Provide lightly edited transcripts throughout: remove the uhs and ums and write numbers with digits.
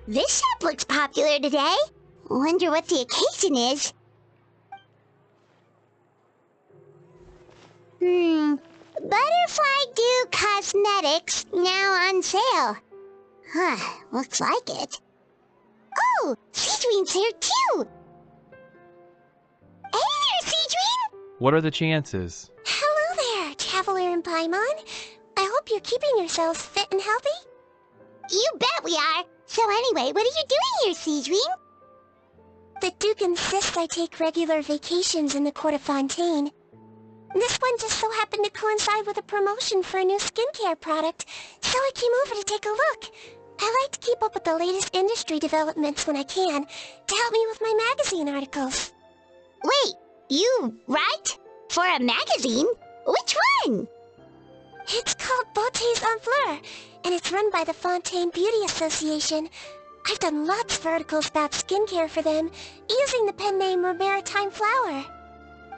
This shop looks popular today. Wonder what the occasion is. Butterfly Dew Cosmetics now on sale. Huh, looks like it. Oh, Sigewinne's here too! Hey there, Sigewinne! What are the chances? Hello there, Traveler and Paimon. I hope you're keeping yourselves fit and healthy. You bet we are! So anyway, what are you doing here, Sigewinne? The Duke insists I take regular vacations in the court of Fontaine. This one just so happened to coincide with a promotion for a new skincare product, so I came over to take a look. I like to keep up with the latest industry developments when I can, to help me with my magazine articles. Wait, you write? For a magazine? Which one? It's called Beautés en Fleur, and it's run by the Fontaine Beauty Association. I've done lots of articles about skincare for them, using the pen name Maritime Flower.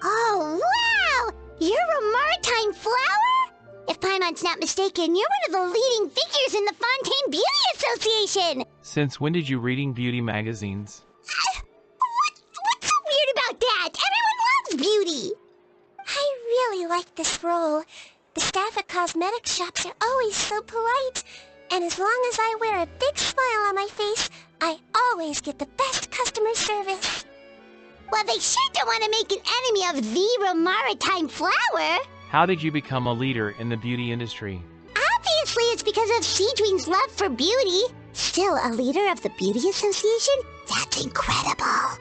Oh, wow! You're a Maritime Flower? If Paimon's not mistaken, you're one of the leading figures in the Fontaine Beauty Association! Since when did you reading beauty magazines? What's so weird about that? Everyone loves beauty! I really like this role. The staff at cosmetics shops are always so polite. And as long as I wear a big smile on my face, I always get the best customer service. Well, they sure don't want to make an enemy of the Maritime Flower. How did you become a leader in the beauty industry? Obviously, it's because of Sigewinne's love for beauty. Still, a leader of the Beauty Association? That's incredible.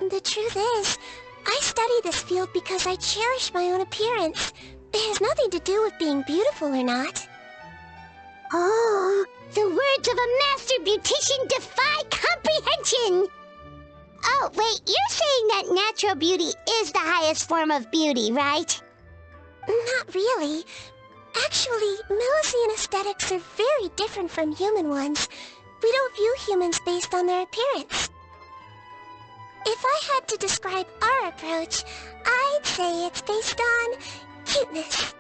The truth is, I study this field because I cherish my own appearance. It has nothing to do with being beautiful or not. Oh, the words of a master beautician defy comprehension! Oh, wait, you're saying that natural beauty is the highest form of beauty, right? Not really. Actually, Melusine aesthetics are very different from human ones. We don't view humans based on their appearance. If I had to describe our approach, I'd say it's based on cuteness.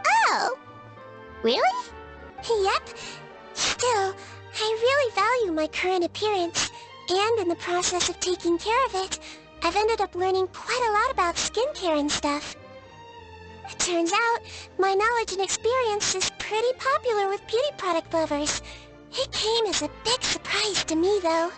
Oh, really? Yep. Still, I really value my current appearance, and in the process of taking care of it, I've ended up learning quite a lot about skincare and stuff. It turns out, my knowledge and experience is pretty popular with beauty product lovers. It came as a big surprise to me, though.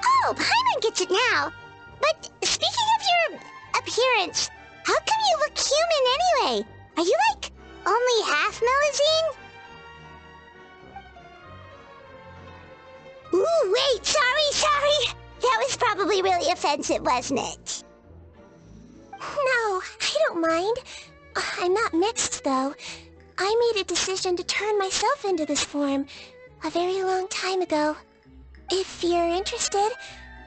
Oh, Paimon gets it now. But speaking of your appearance, how come you look human anyway? Are you, like, only half Melusine? Ooh, wait, sorry. That was probably really offensive, wasn't it? No, I don't mind. I'm not mixed, though. I made a decision to turn myself into this form a very long time ago. If you're interested,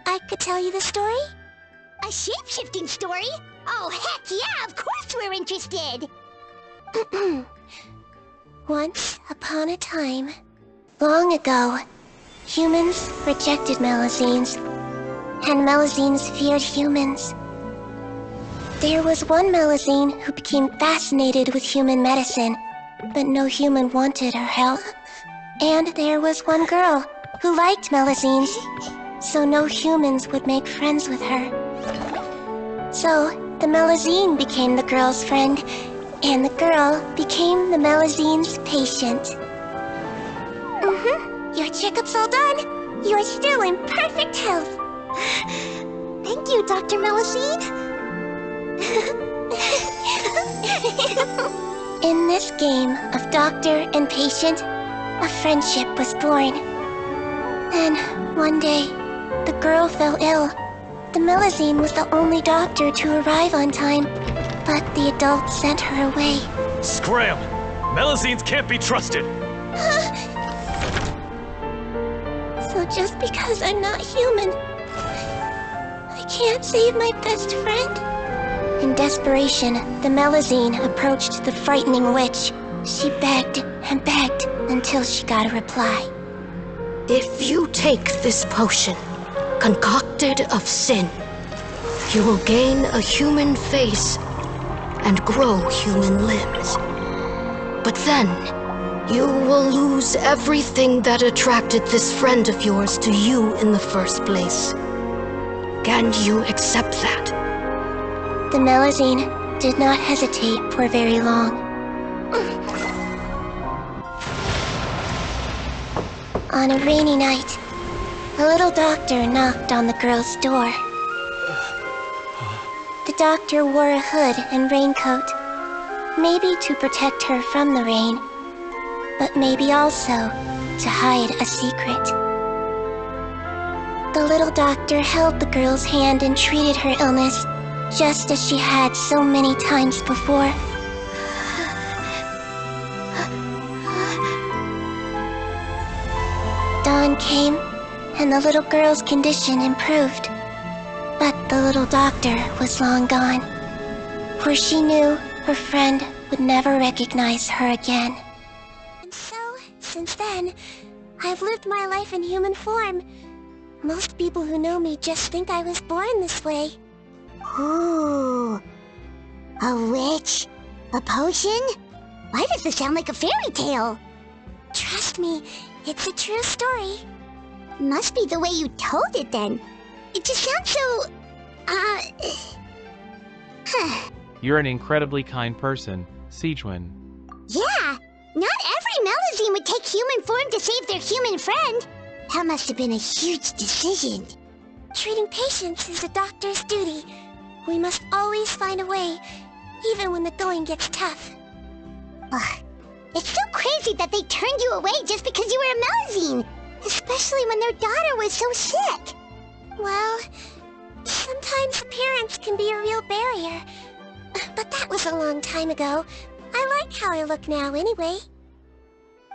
I could tell you the story. A shape-shifting story? Oh, heck yeah, of course we're interested! Once upon a time, long ago, humans rejected Melusines, and Melusines feared humans. There was one Melusine who became fascinated with human medicine, but no human wanted her help. And there was one girl who liked Melusines, so no humans would make friends with her. So, the Melusine became the girl's friend, and the girl became the Melusine's patient. Your checkup's all done. You're still in perfect health. Thank you, Dr. Melusine. In this game of doctor and patient, a friendship was born. Then, one day, the girl fell ill. The Melusine was the only doctor to arrive on time, but the adults sent her away. Scram! Melusines can't be trusted! So just because I'm not human, I can't save my best friend? In desperation, the Melusine approached the frightening witch. She begged and begged until she got a reply. If you take this potion, concocted of sin, you will gain a human face and grow human limbs. But then, You will lose everything that attracted this friend of yours to you in the first place. Can you accept that? The Melusine did not hesitate for very long. On a rainy night, a little doctor knocked on the girl's door. The doctor wore a hood and raincoat, maybe to protect her from the rain, but maybe also to hide a secret. The little doctor held the girl's hand and treated her illness, just as she had so many times before. Dawn came, and the little girl's condition improved. But the little doctor was long gone, for she knew her friend would never recognize her again. And so, since then, I've lived my life in human form. Most people who know me just think I was born this way. Ooh. A witch? A potion? Why does this sound like a fairy tale? Trust me, it's a true story. Must be the way you told it then. It just sounds so... You're an incredibly kind person, Sigewinne. Yeah, not every Melusine would take human form to save their human friend. That must have been a huge decision. Treating patients is a doctor's duty. We must always find a way, even when the going gets tough. Ugh. It's so crazy that they turned you away just because you were a Melusine, especially when their daughter was so sick. Well, sometimes appearance can be a real barrier. But that was a long time ago. I like how I look now anyway.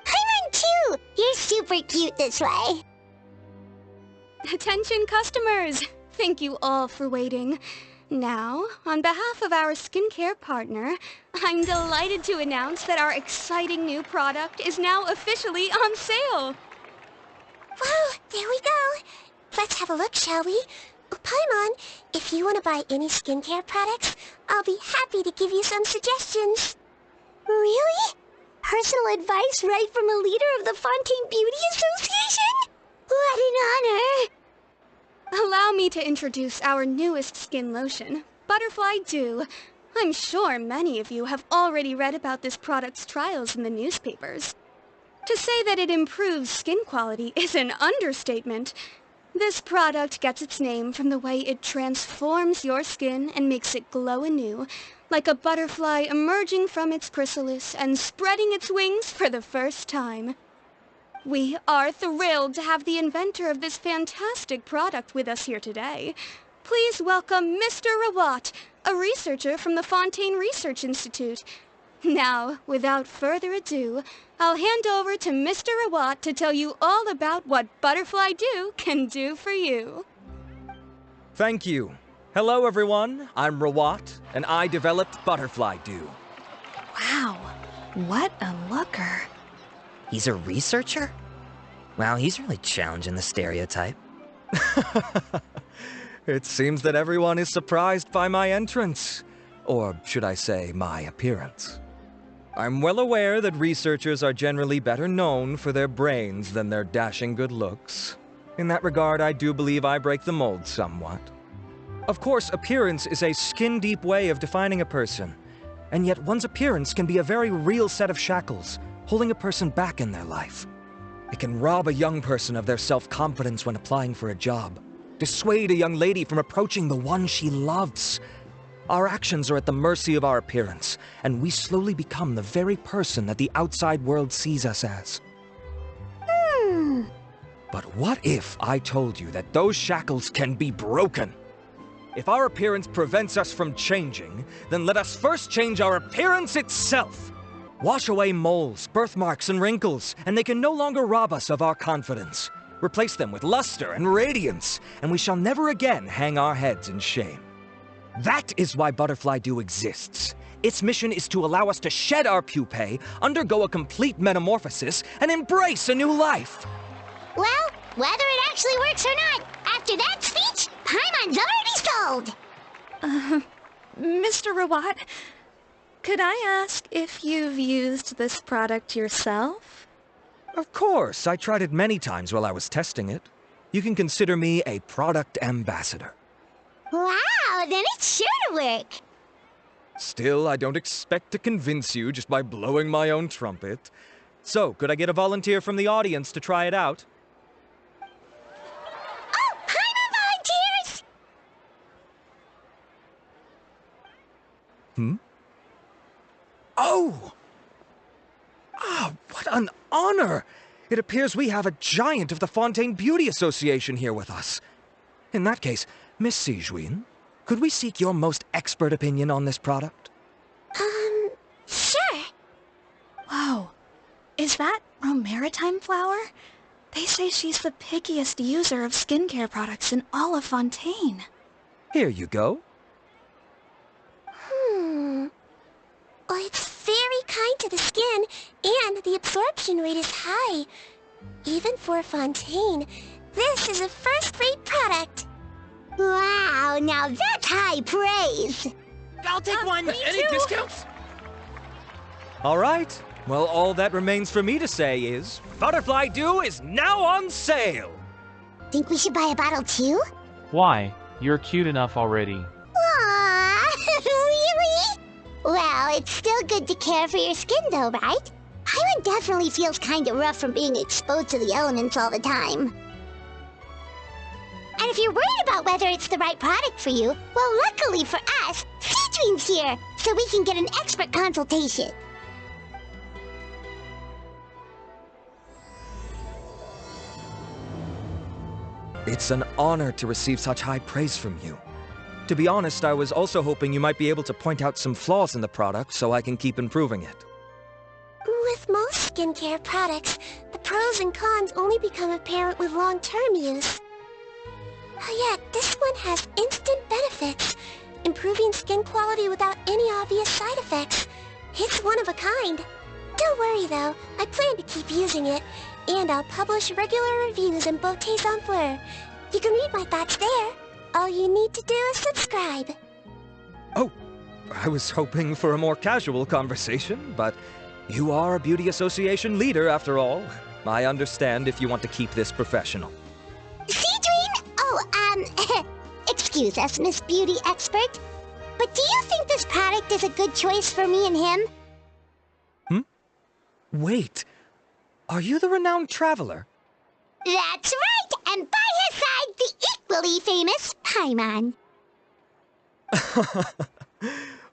Paimon too! You're super cute this way. Attention customers! Thank you all for waiting. Now, on behalf of our skincare partner, I'm delighted to announce that our exciting new product is now officially on sale. Wow, there we go. Let's have a look, shall we? Paimon, if you want to buy any skincare products, I'll be happy to give you some suggestions. Really? Personal advice right from a leader of the Fontaine Beauty Association? What an honor! Allow me to introduce our newest skin lotion, Butterfly Dew. I'm sure many of you have already read about this product's trials in the newspapers. To say that it improves skin quality is an understatement. This product gets its name from the way it transforms your skin and makes it glow anew, like a butterfly emerging from its chrysalis and spreading its wings for the first time. We are thrilled to have the inventor of this fantastic product with us here today. Please welcome Mr. Rawat, a researcher from the Fontaine Research Institute. Now, without further ado, I'll hand over to Mr. Rawat to tell you all about what Butterfly Dew can do for you. Thank you. Hello, everyone. I'm Rawat, and I developed Butterfly Dew. Wow, what a looker. He's a researcher? Wow, he's really challenging the stereotype. It seems that everyone is surprised by my entrance. Or should I say, my appearance. I'm well aware that researchers are generally better known for their brains than their dashing good looks. In that regard, I do believe I break the mold somewhat. Of course, appearance is a skin-deep way of defining a person. And yet one's appearance can be a very real set of shackles, holding a person back in their life. It can rob a young person of their self-confidence when applying for a job, dissuade a young lady from approaching the one she loves. Our actions are at the mercy of our appearance, and we slowly become the very person that the outside world sees us as. But what if I told you that those shackles can be broken? If our appearance prevents us from changing, then let us first change our appearance itself. Wash away moles, birthmarks, and wrinkles, and they can no longer rob us of our confidence. Replace them with luster and radiance, and we shall never again hang our heads in shame. That is why Butterfly Dew exists. Its mission is to allow us to shed our pupae, undergo a complete metamorphosis, and embrace a new life. Well, whether it actually works or not, after that speech, Paimon's already sold. Mr. Rawat, Could I ask if you've used this product yourself? Of course, I tried it many times while I was testing it. You can consider me a product ambassador. Wow, then it's sure to work. Still, I don't expect to convince you just by blowing my own trumpet. So, could I get a volunteer from the audience to try it out? Oh, Paimon volunteers! Oh! Ah, what an honor! It appears we have a giant of the Fontaine Beauty Association here with us. In that case, Miss Sigewinne, could we seek your most expert opinion on this product? Sure. Whoa. Is that Romaritime flower? They say she's the pickiest user of skincare products in all of Fontaine. Here you go. Well, it's very kind to the skin, and the absorption rate is high. Even for Fontaine, this is a first-rate product. Wow, now that's high praise. I'll take one. Any discounts? All right. Well, all that remains for me to say is, Butterfly Dew is now on sale! Think we should buy a bottle too? Why? You're cute enough already. Aww, really? Well, it's still good to care for your skin though, right? Paimon definitely feels kinda rough from being exposed to the elements all the time. And if you're worried about whether it's the right product for you, well, luckily for us, Sigewinne's here, so we can get an expert consultation. It's an honor to receive such high praise from you. To be honest, I was also hoping you might be able to point out some flaws in the product so I can keep improving it. With most skincare products, the pros and cons only become apparent with long-term use. Yet, this one has instant benefits, improving skin quality without any obvious side effects. It's one of a kind. Don't worry though, I plan to keep using it, and I'll publish regular reviews in Beautés en Fleur. You can read my thoughts there. All you need to do is subscribe. Oh, I was hoping for a more casual conversation, but you are a beauty association leader after all. I understand if you want to keep this professional. Sigewinne? Oh, excuse us, Miss Beauty Expert. But do you think this product is a good choice for me and him? Wait, are you the renowned traveler? That's right, and by his side, the equally famous Paimon.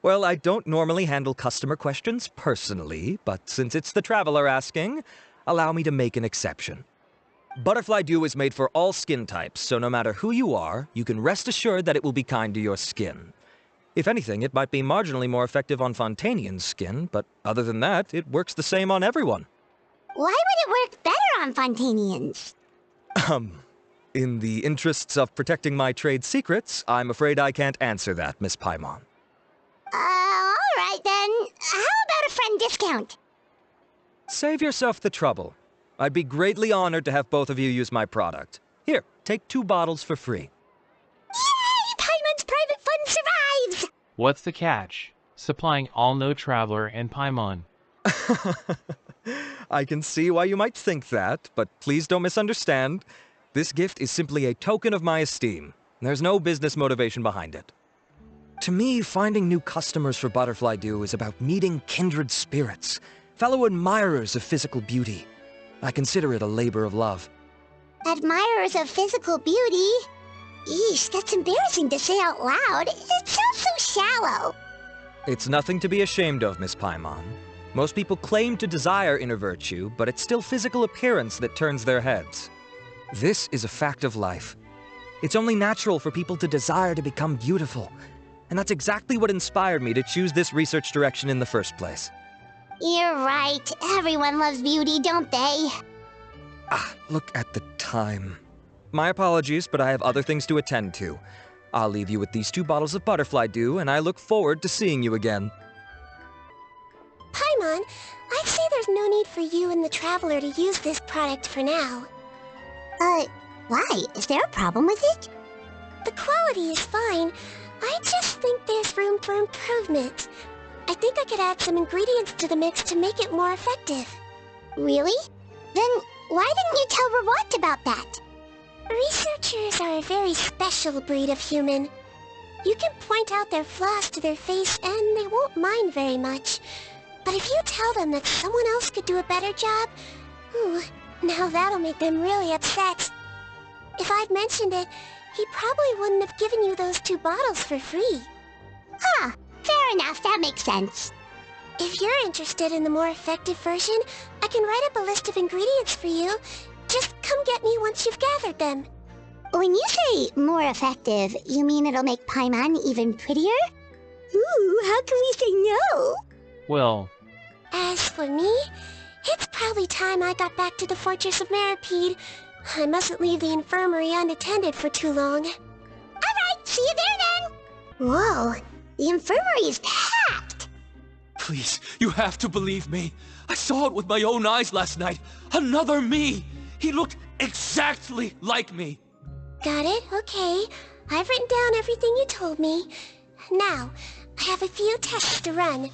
Well, I don't normally handle customer questions personally, but since it's the traveler asking, allow me to make an exception. Butterfly Dew is made for all skin types, so no matter who you are, you can rest assured that it will be kind to your skin. If anything, it might be marginally more effective on Fontainian's skin, but other than that, it works the same on everyone. Why would it work better on Fontainians? In the interests of protecting my trade secrets, I'm afraid I can't answer that, Miss Paimon. Alright then. How about a friend discount? Save yourself the trouble. I'd be greatly honored to have both of you use my product. Here, take 2 bottles for free. Yay! Paimon's private fund survives! What's the catch? Supplying all no traveler and Paimon. I can see why you might think that, but please don't misunderstand. This gift is simply a token of my esteem. There's no business motivation behind it. To me, finding new customers for Butterfly Dew is about meeting kindred spirits, fellow admirers of physical beauty. I consider it a labor of love. Admirers of physical beauty? Eesh, that's embarrassing to say out loud. It sounds so shallow. It's nothing to be ashamed of, Miss Paimon. Most people claim to desire inner virtue, but it's still physical appearance that turns their heads. This is a fact of life. It's only natural for people to desire to become beautiful, and that's exactly what inspired me to choose this research direction in the first place. You're right. Everyone loves beauty, don't they? Look at the time. My apologies, but I have other things to attend to. I'll leave you with these 2 bottles of Butterfly Dew, and I look forward to seeing you again. Paimon, I'd say there's no need for you and the Traveler to use this product for now. Why? Is there a problem with it? The quality is fine. I just think there's room for improvement. I think I could add some ingredients to the mix to make it more effective. Really? Then why didn't you tell Rawat about that? Researchers are a very special breed of human. You can point out their flaws to their face and they won't mind very much. But if you tell them that someone else could do a better job, now that'll make them really upset. If I'd mentioned it, he probably wouldn't have given you those 2 bottles for free. Huh, fair enough, that makes sense. If you're interested in the more effective version, I can write up a list of ingredients for you. Just come get me once you've gathered them. When you say more effective, you mean it'll make Paimon even prettier? Ooh, how can we say no? Well, As for me, it's probably time I got back to the Fortress of Maripede. I mustn't leave the infirmary unattended for too long. Alright, see you there then! Whoa, the infirmary is packed! Please, you have to believe me. I saw it with my own eyes last night. Another me! He looked exactly like me. Got it? Okay. I've written down everything you told me. Now, I have a few tests to run.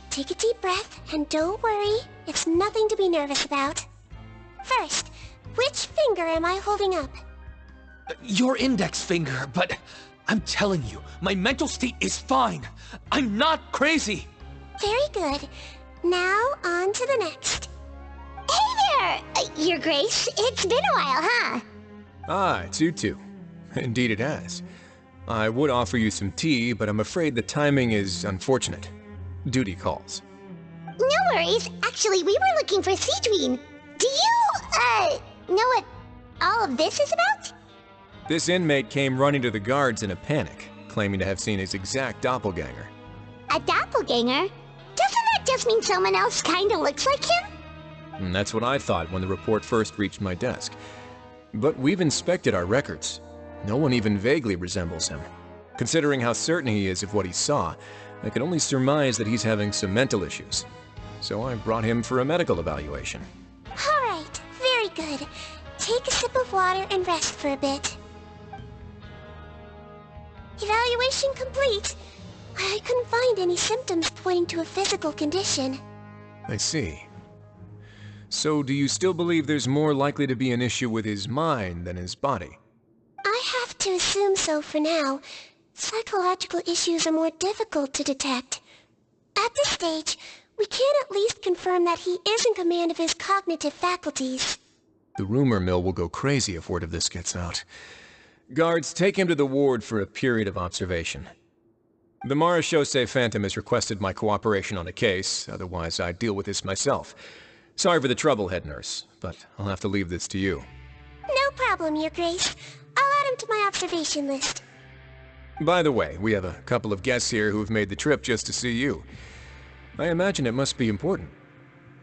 Take a deep breath, and don't worry. It's nothing to be nervous about. First, which finger am I holding up? Your index finger, but I'm telling you, my mental state is fine. I'm not crazy. Very good. Now, on to the next. Hey there, Your Grace. It's been a while, huh? Ah, it's you two. Indeed it has. I would offer you some tea, but I'm afraid the timing is unfortunate. Duty calls. No worries. Actually, we were looking for Sigewinne. Do you, know what all of this is about? This inmate came running to the guards in a panic, claiming to have seen his exact doppelganger. A doppelganger? Doesn't that just mean someone else kinda looks like him? And that's what I thought when the report first reached my desk. But we've inspected our records. No one even vaguely resembles him. Considering how certain he is of what he saw, I can only surmise that he's having some mental issues. So I brought him for a medical evaluation. Alright, very good. Take a sip of water and rest for a bit. Evaluation complete. I couldn't find any symptoms pointing to a physical condition. I see. So do you still believe there's more likely to be an issue with his mind than his body? I have to assume so for now. Psychological issues are more difficult to detect. At this stage, we can at least confirm that he is in command of his cognitive faculties. The rumor mill will go crazy if word of this gets out. Guards, take him to the ward for a period of observation. The Marechaussee Phantom has requested my cooperation on a case, otherwise I'd deal with this myself. Sorry for the trouble, head nurse, but I'll have to leave this to you. No problem, Your Grace. I'll add him to my observation list. By the way, we have a couple of guests here who have made the trip just to see you. I imagine it must be important.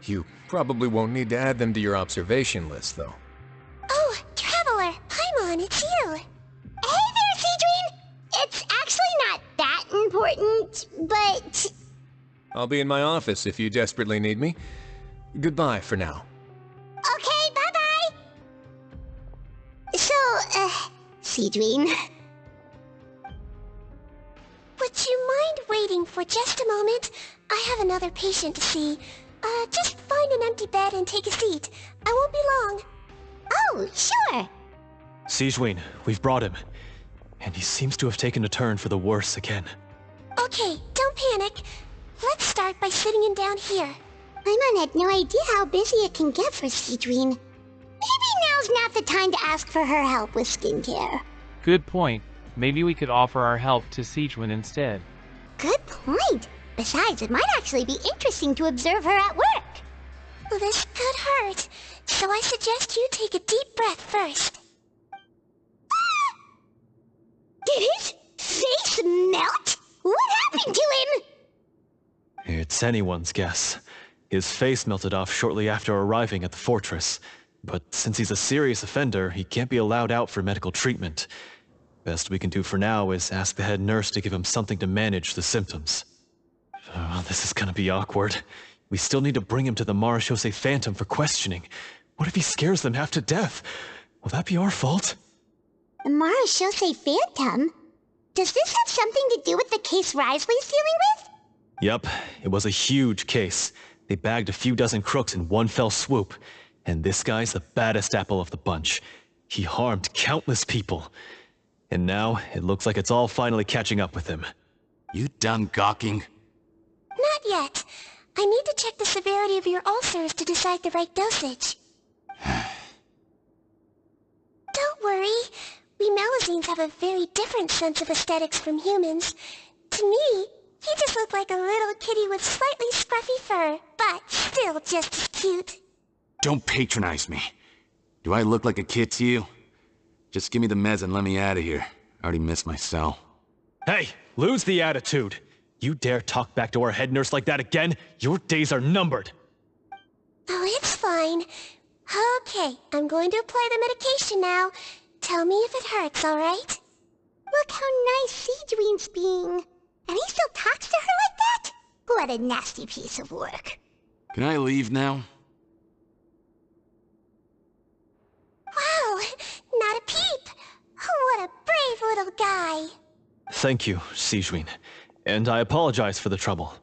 You probably won't need to add them to your observation list, though. Oh, Traveler! Paimon, it's you! Hey there, Sigewinne! It's actually not that important, but... I'll be in my office if you desperately need me. Goodbye for now. Okay, bye-bye! So, Sigewinne... Would you mind waiting for just a moment? I have another patient to see. Just find an empty bed and take a seat. I won't be long. Oh, sure! Sigewinne, we've brought him. And he seems to have taken a turn for the worse again. Okay, don't panic. Let's start by sitting him down here. Paimon had no idea how busy it can get for Sigewinne. Maybe now's not the time to ask for her help with skincare. good point. Maybe we could offer our help to Sigewinne instead. Good point. Besides, it might actually be interesting to observe her at work. This could hurt, so I suggest you take a deep breath first. Did his face melt? What happened to him? It's anyone's guess. His face melted off shortly after arriving at the fortress. But since he's a serious offender, he can't be allowed out for medical treatment. Best we can do for now is ask the head nurse to give him something to manage the symptoms. Oh, this is gonna be awkward. We still need to bring him to the Marechaussee Phantom for questioning. What if he scares them half to death? Will that be our fault? The Marechaussee Phantom? Does this have something to do with the case Risley's dealing with? Yup, it was a huge case. They bagged a few dozen crooks in one fell swoop. And this guy's the baddest apple of the bunch. He harmed countless people. And now, it looks like it's all finally catching up with him. You done gawking? Not yet. I need to check the severity of your ulcers to decide the right dosage. Don't worry. We Melazines have a very different sense of aesthetics from humans. To me, you just look like a little kitty with slightly scruffy fur, but still just as cute. Don't patronize me. Do I look like a kid to you? Just give me the meds and let me out of here. I already missed my cell. Hey, lose the attitude. You dare talk back to our head nurse like that again? Your days are numbered. Oh, it's fine. Okay, I'm going to apply the medication now. Tell me if it hurts, alright? Look how nice Sigewinne's being. And he still talks to her like that? What a nasty piece of work. Can I leave now? Wow, not a peep. What a brave little guy. Thank you, Sigewinne. And I apologize for the trouble.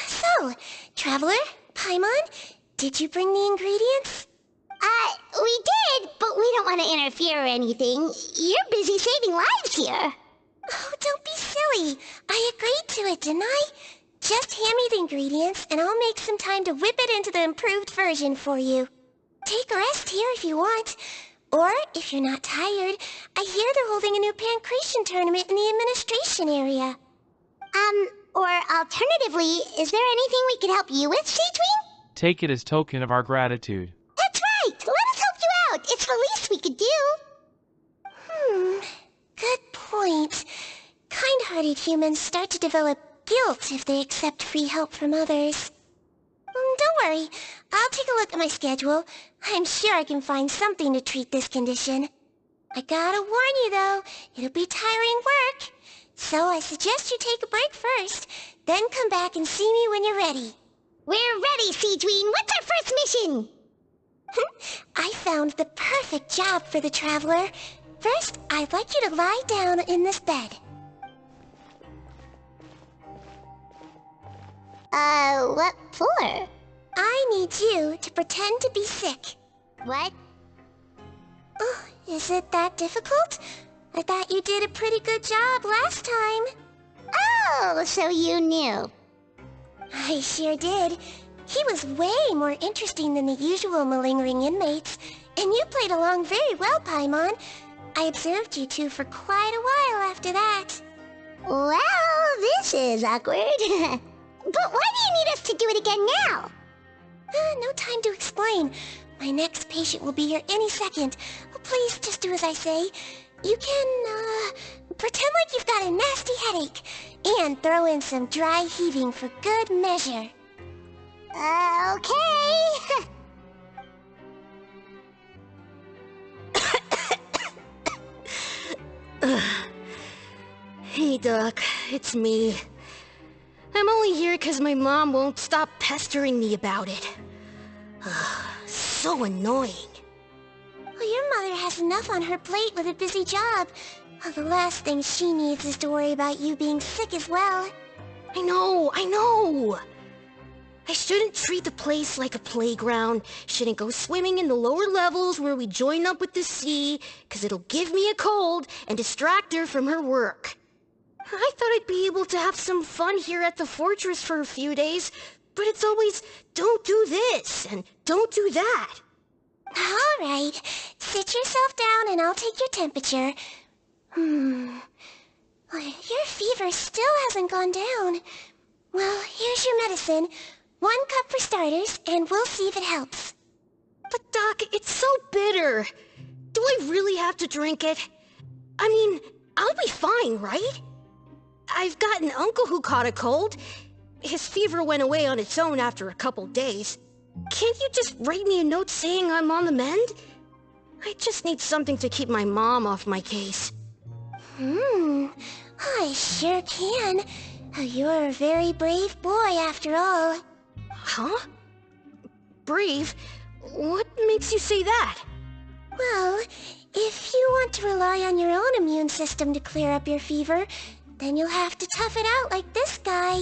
So, Traveler, Paimon, did you bring the ingredients? We did, but we don't want to interfere or anything. You're busy saving lives here. Oh, don't be silly. I agreed to it, didn't I? Just hand me the ingredients, and I'll make some time to whip it into the improved version for you. Take a rest here if you want. Or, if you're not tired, I hear they're holding a new pancreation tournament in the administration area. Or alternatively, is there anything we could help you with, Sigewinne? Take it as token of our gratitude. That's right! Let us help you out! It's the least we could do. Good point. Kind-hearted humans start to develop guilt if they accept free help from others. Don't worry. I'll take a look at my schedule. I'm sure I can find something to treat this condition. I gotta warn you, though. It'll be tiring work. So I suggest you take a break first, then come back and see me when you're ready. We're ready, Sigewinne. What's our first mission? I found the perfect job for the Traveler. First, I'd like you to lie down in this bed. What for? I need you to pretend to be sick. What? Oh, is it that difficult? I thought you did a pretty good job last time. Oh, so you knew. I sure did. He was way more interesting than the usual malingering inmates, and you played along very well, Paimon. I observed you two for quite a while after that. Well, this is awkward. But why do you need us to do it again now? No time to explain. My next patient will be here any second. Oh, please, just do as I say. You can, pretend like you've got a nasty headache, and throw in some dry heaving for good measure. Okay. Hey, Doc, it's me. I'm only here because my mom won't stop pestering me about it. So annoying. Well, your mother has enough on her plate with a busy job. Well, the last thing she needs is to worry about you being sick as well. I know! I shouldn't treat the place like a playground, shouldn't go swimming in the lower levels where we join up with the sea, because it'll give me a cold and distract her from her work. I thought I'd be able to have some fun here at the fortress for a few days, but it's always, don't do this, and don't do that. All right, sit yourself down and I'll take your temperature. Your fever still hasn't gone down. Well, here's your medicine. 1 cup for starters, and we'll see if it helps. But Doc, it's so bitter. Do I really have to drink it? I mean, I'll be fine, right? I've got an uncle who caught a cold. His fever went away on its own after a couple days. Can't you just write me a note saying I'm on the mend? I just need something to keep my mom off my case. I sure can. You're a very brave boy, after all. Huh? Brave? What makes you say that? Well, if you want to rely on your own immune system to clear up your fever, then you'll have to tough it out like this guy.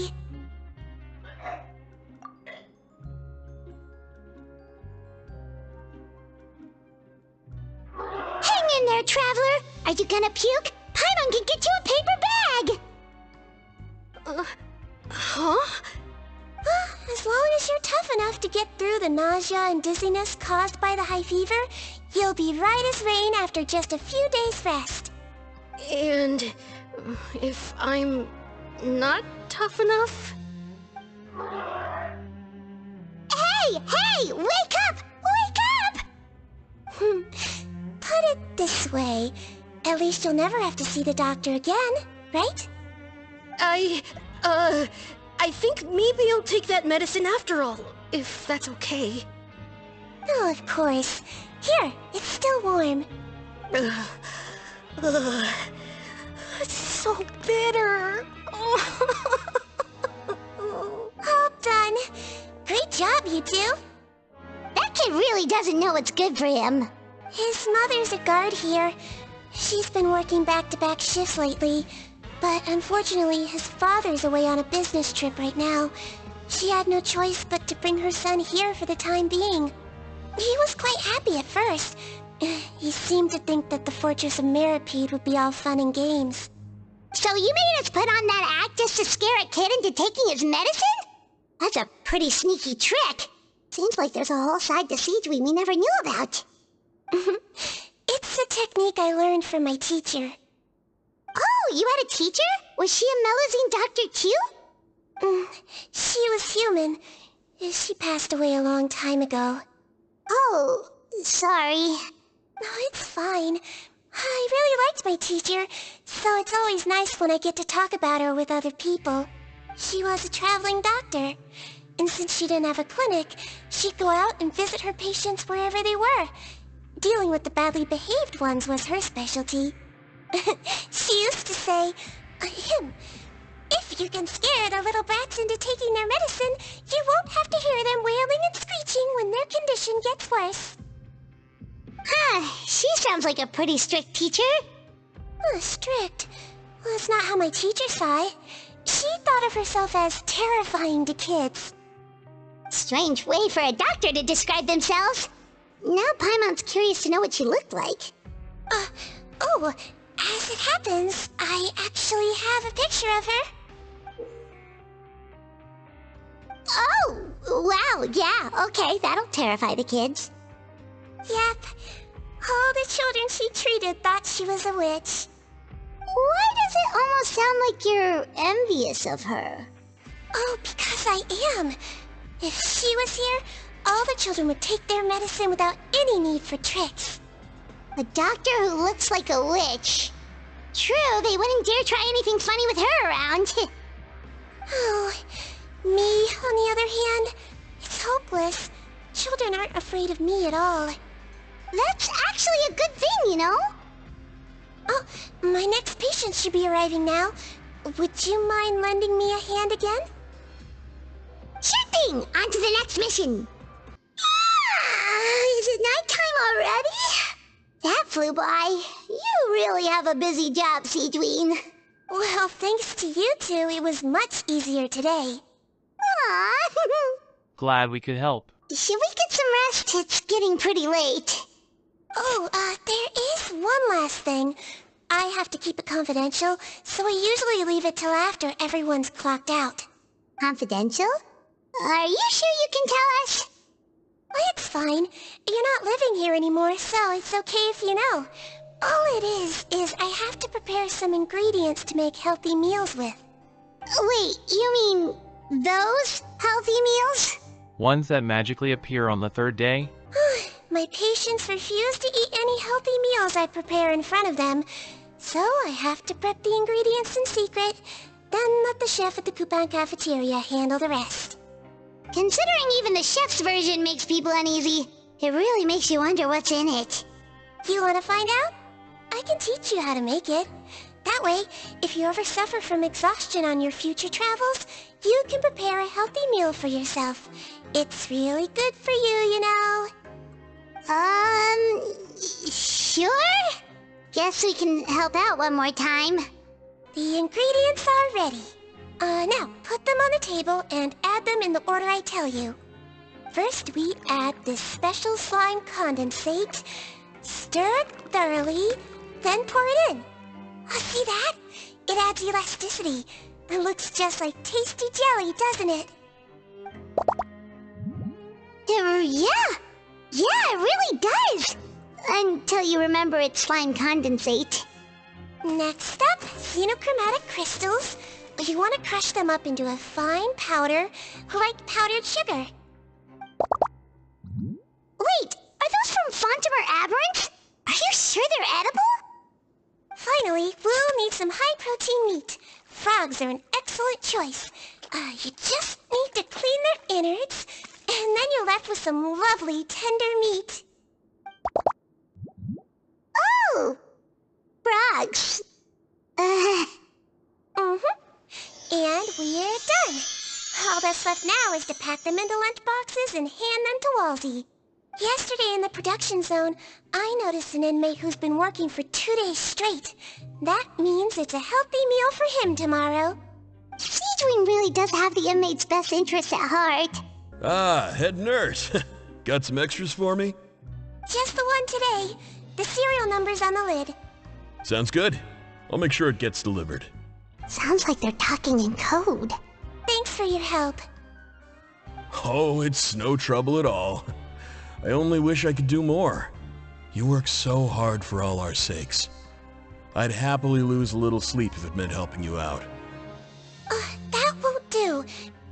there, traveler? Are you gonna puke? Paimon can get you a paper bag! Huh? As long as you're tough enough to get through the nausea and dizziness caused by the high fever, you'll be right as rain after just a few days' rest. And if I'm not tough enough? Hey! Wake up! Wake up! Put it this way, at least you'll never have to see the doctor again, right? I think maybe I'll take that medicine after all, if that's okay. Oh, of course. Here, it's still warm. It's so bitter. All done. Great job, you two. That kid really doesn't know what's good for him. His mother's a guard here. She's been working back-to-back shifts lately, but unfortunately his father's away on a business trip right now. She had no choice but to bring her son here for the time being. He was quite happy at first. He seemed to think that the Fortress of Meripede would be all fun and games. So you made us put on that act just to scare a kid into taking his medicine? That's a pretty sneaky trick. Seems like there's a whole side to Sigewinne we never knew about. It's a technique I learned from my teacher. Oh, you had a teacher? Was she a Melusine doctor too? She was human. She passed away a long time ago. Oh, sorry. No, it's fine. I really liked my teacher, so it's always nice when I get to talk about her with other people. She was a traveling doctor, and since she didn't have a clinic, she'd go out and visit her patients wherever they were. Dealing with the badly behaved ones was her specialty. She used to say, if you can scare the little brats into taking their medicine, you won't have to hear them wailing and screeching when their condition gets worse. She sounds like a pretty strict teacher. Strict? Well, that's not how my teacher saw it. She thought of herself as terrifying to kids. Strange way for a doctor to describe themselves. Now Paimon's curious to know what she looked like. As it happens, I actually have a picture of her. Oh, wow, yeah, okay, that'll terrify the kids. Yep. All the children she treated thought she was a witch. Why does it almost sound like you're envious of her? Oh, because I am. If she was here, all the children would take their medicine without any need for tricks. A doctor who looks like a witch. True, they wouldn't dare try anything funny with her around. Oh, me, on the other hand, it's hopeless. Children aren't afraid of me at all. That's actually a good thing, you know? Oh, my next patient should be arriving now. Would you mind lending me a hand again? Sure thing! On to the next mission! Is it nighttime already? That flew by. You really have a busy job, Sigewinne. Well, thanks to you two, it was much easier today. Aww. Glad we could help. Should we get some rest? It's getting pretty late. Oh, there is one last thing. I have to keep it confidential, so I usually leave it till after everyone's clocked out. Confidential? Are you sure you can tell us? Well, it's fine. You're not living here anymore, so it's okay if you know. All it is I have to prepare some ingredients to make healthy meals with. Wait, you mean those healthy meals? Ones that magically appear on the third day? My patients refuse to eat any healthy meals I prepare in front of them, so I have to prep the ingredients in secret, then let the chef at the Coupon cafeteria handle the rest. Considering even the chef's version makes people uneasy, it really makes you wonder what's in it. You want to find out? I can teach you how to make it. That way, if you ever suffer from exhaustion on your future travels, you can prepare a healthy meal for yourself. It's really good for you, you know. Sure? Guess we can help out one more time. The ingredients are ready. Now, put them on the table and add them in the order I tell you. First, we add this special slime condensate. Stir it thoroughly, then pour it in. Oh, see that? It adds elasticity. It looks just like tasty jelly, doesn't it? Yeah, it really does. Until you remember it's slime condensate. Next up, xenochromatic crystals. You want to crush them up into a fine powder, like powdered sugar. Wait, are those from Fontimer Aberrants? Are you sure they're edible? Finally, we'll need some high-protein meat. Frogs are an excellent choice. You just need to clean their innards, and then you're left with some lovely, tender meat. Oh! Frogs. And we're done. All that's left now is to pack them into lunchboxes and hand them to Walsey. Yesterday in the production zone, I noticed an inmate who's been working for 2 days straight. That means it's a healthy meal for him tomorrow. Sigewinne really does have the inmate's best interests at heart. Ah, head nurse. Got some extras for me? Just the one today. The serial number's on the lid. Sounds good. I'll make sure it gets delivered. Sounds like they're talking in code. Thanks for your help. Oh, it's no trouble at all. I only wish I could do more. You work so hard for all our sakes. I'd happily lose a little sleep if it meant helping you out. That won't do.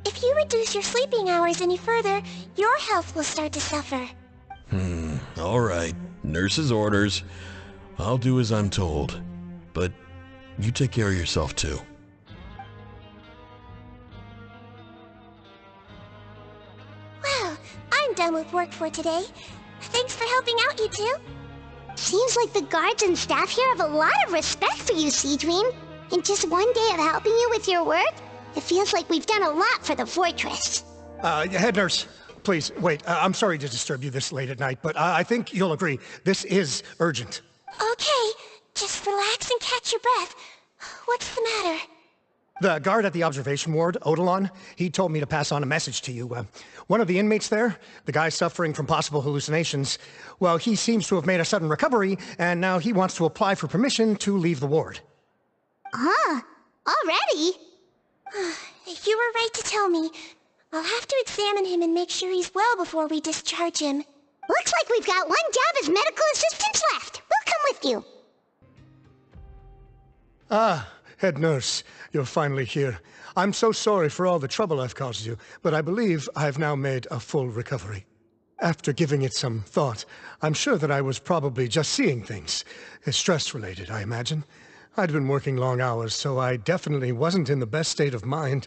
If you reduce your sleeping hours any further, your health will start to suffer. All right. Nurse's orders. I'll do as I'm told. But you take care of yourself too. Well, I'm done with work for today. Thanks for helping out, you two. Seems like the guards and staff here have a lot of respect for you, Sigewinne. In just one day of helping you with your work, it feels like we've done a lot for the fortress. Head nurse, please, wait. I'm sorry to disturb you this late at night, but I think you'll agree. This is urgent. Okay, just relax and catch your breath. What's the matter? The guard at the observation ward, Odilon, he told me to pass on a message to you. One of the inmates there, the guy suffering from possible hallucinations, well, he seems to have made a sudden recovery, and now he wants to apply for permission to leave the ward. Huh? Already? You were right to tell me. I'll have to examine him and make sure he's well before we discharge him. Looks like we've got one job as medical assistants left. We'll come with you. Ah, head nurse, you're finally here. I'm so sorry for all the trouble I've caused you, but I believe I've now made a full recovery. After giving it some thought, I'm sure that I was probably just seeing things. Stress-related, I imagine. I'd been working long hours, so I definitely wasn't in the best state of mind.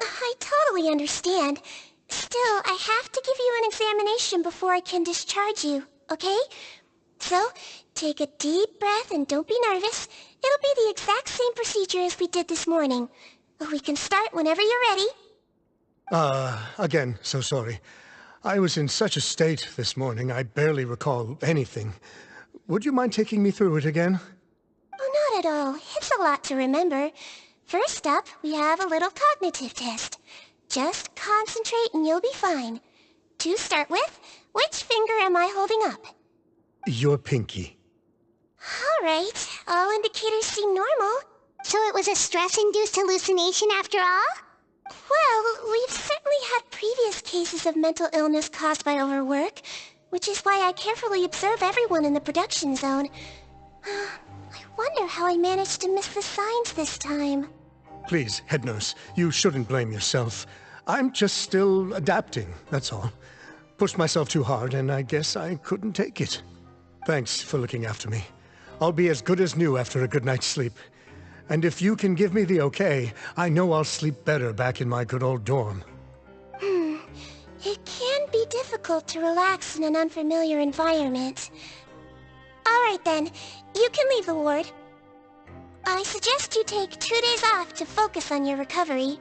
I totally understand. Still, I have to give you an examination before I can discharge you, okay? So, take a deep breath and don't be nervous. It'll be the exact same procedure as we did this morning. We can start whenever you're ready. Again, so sorry. I was in such a state this morning, I barely recall anything. Would you mind taking me through it again? Oh, not at all. It's a lot to remember. First up, we have a little cognitive test. Just concentrate and you'll be fine. To start with, which finger am I holding up? Your pinky. All right, all indicators seem normal. So it was a stress-induced hallucination after all? Well, we've certainly had previous cases of mental illness caused by overwork, which is why I carefully observe everyone in the production zone. I wonder how I managed to miss the signs this time. Please, head nurse, you shouldn't blame yourself. I'm just still adapting, that's all. Pushed myself too hard, and I guess I couldn't take it. Thanks for looking after me. I'll be as good as new after a good night's sleep. And if you can give me the okay, I know I'll sleep better back in my good old dorm. It can be difficult to relax in an unfamiliar environment. All right then, you can leave the ward. I suggest you take 2 days off to focus on your recovery.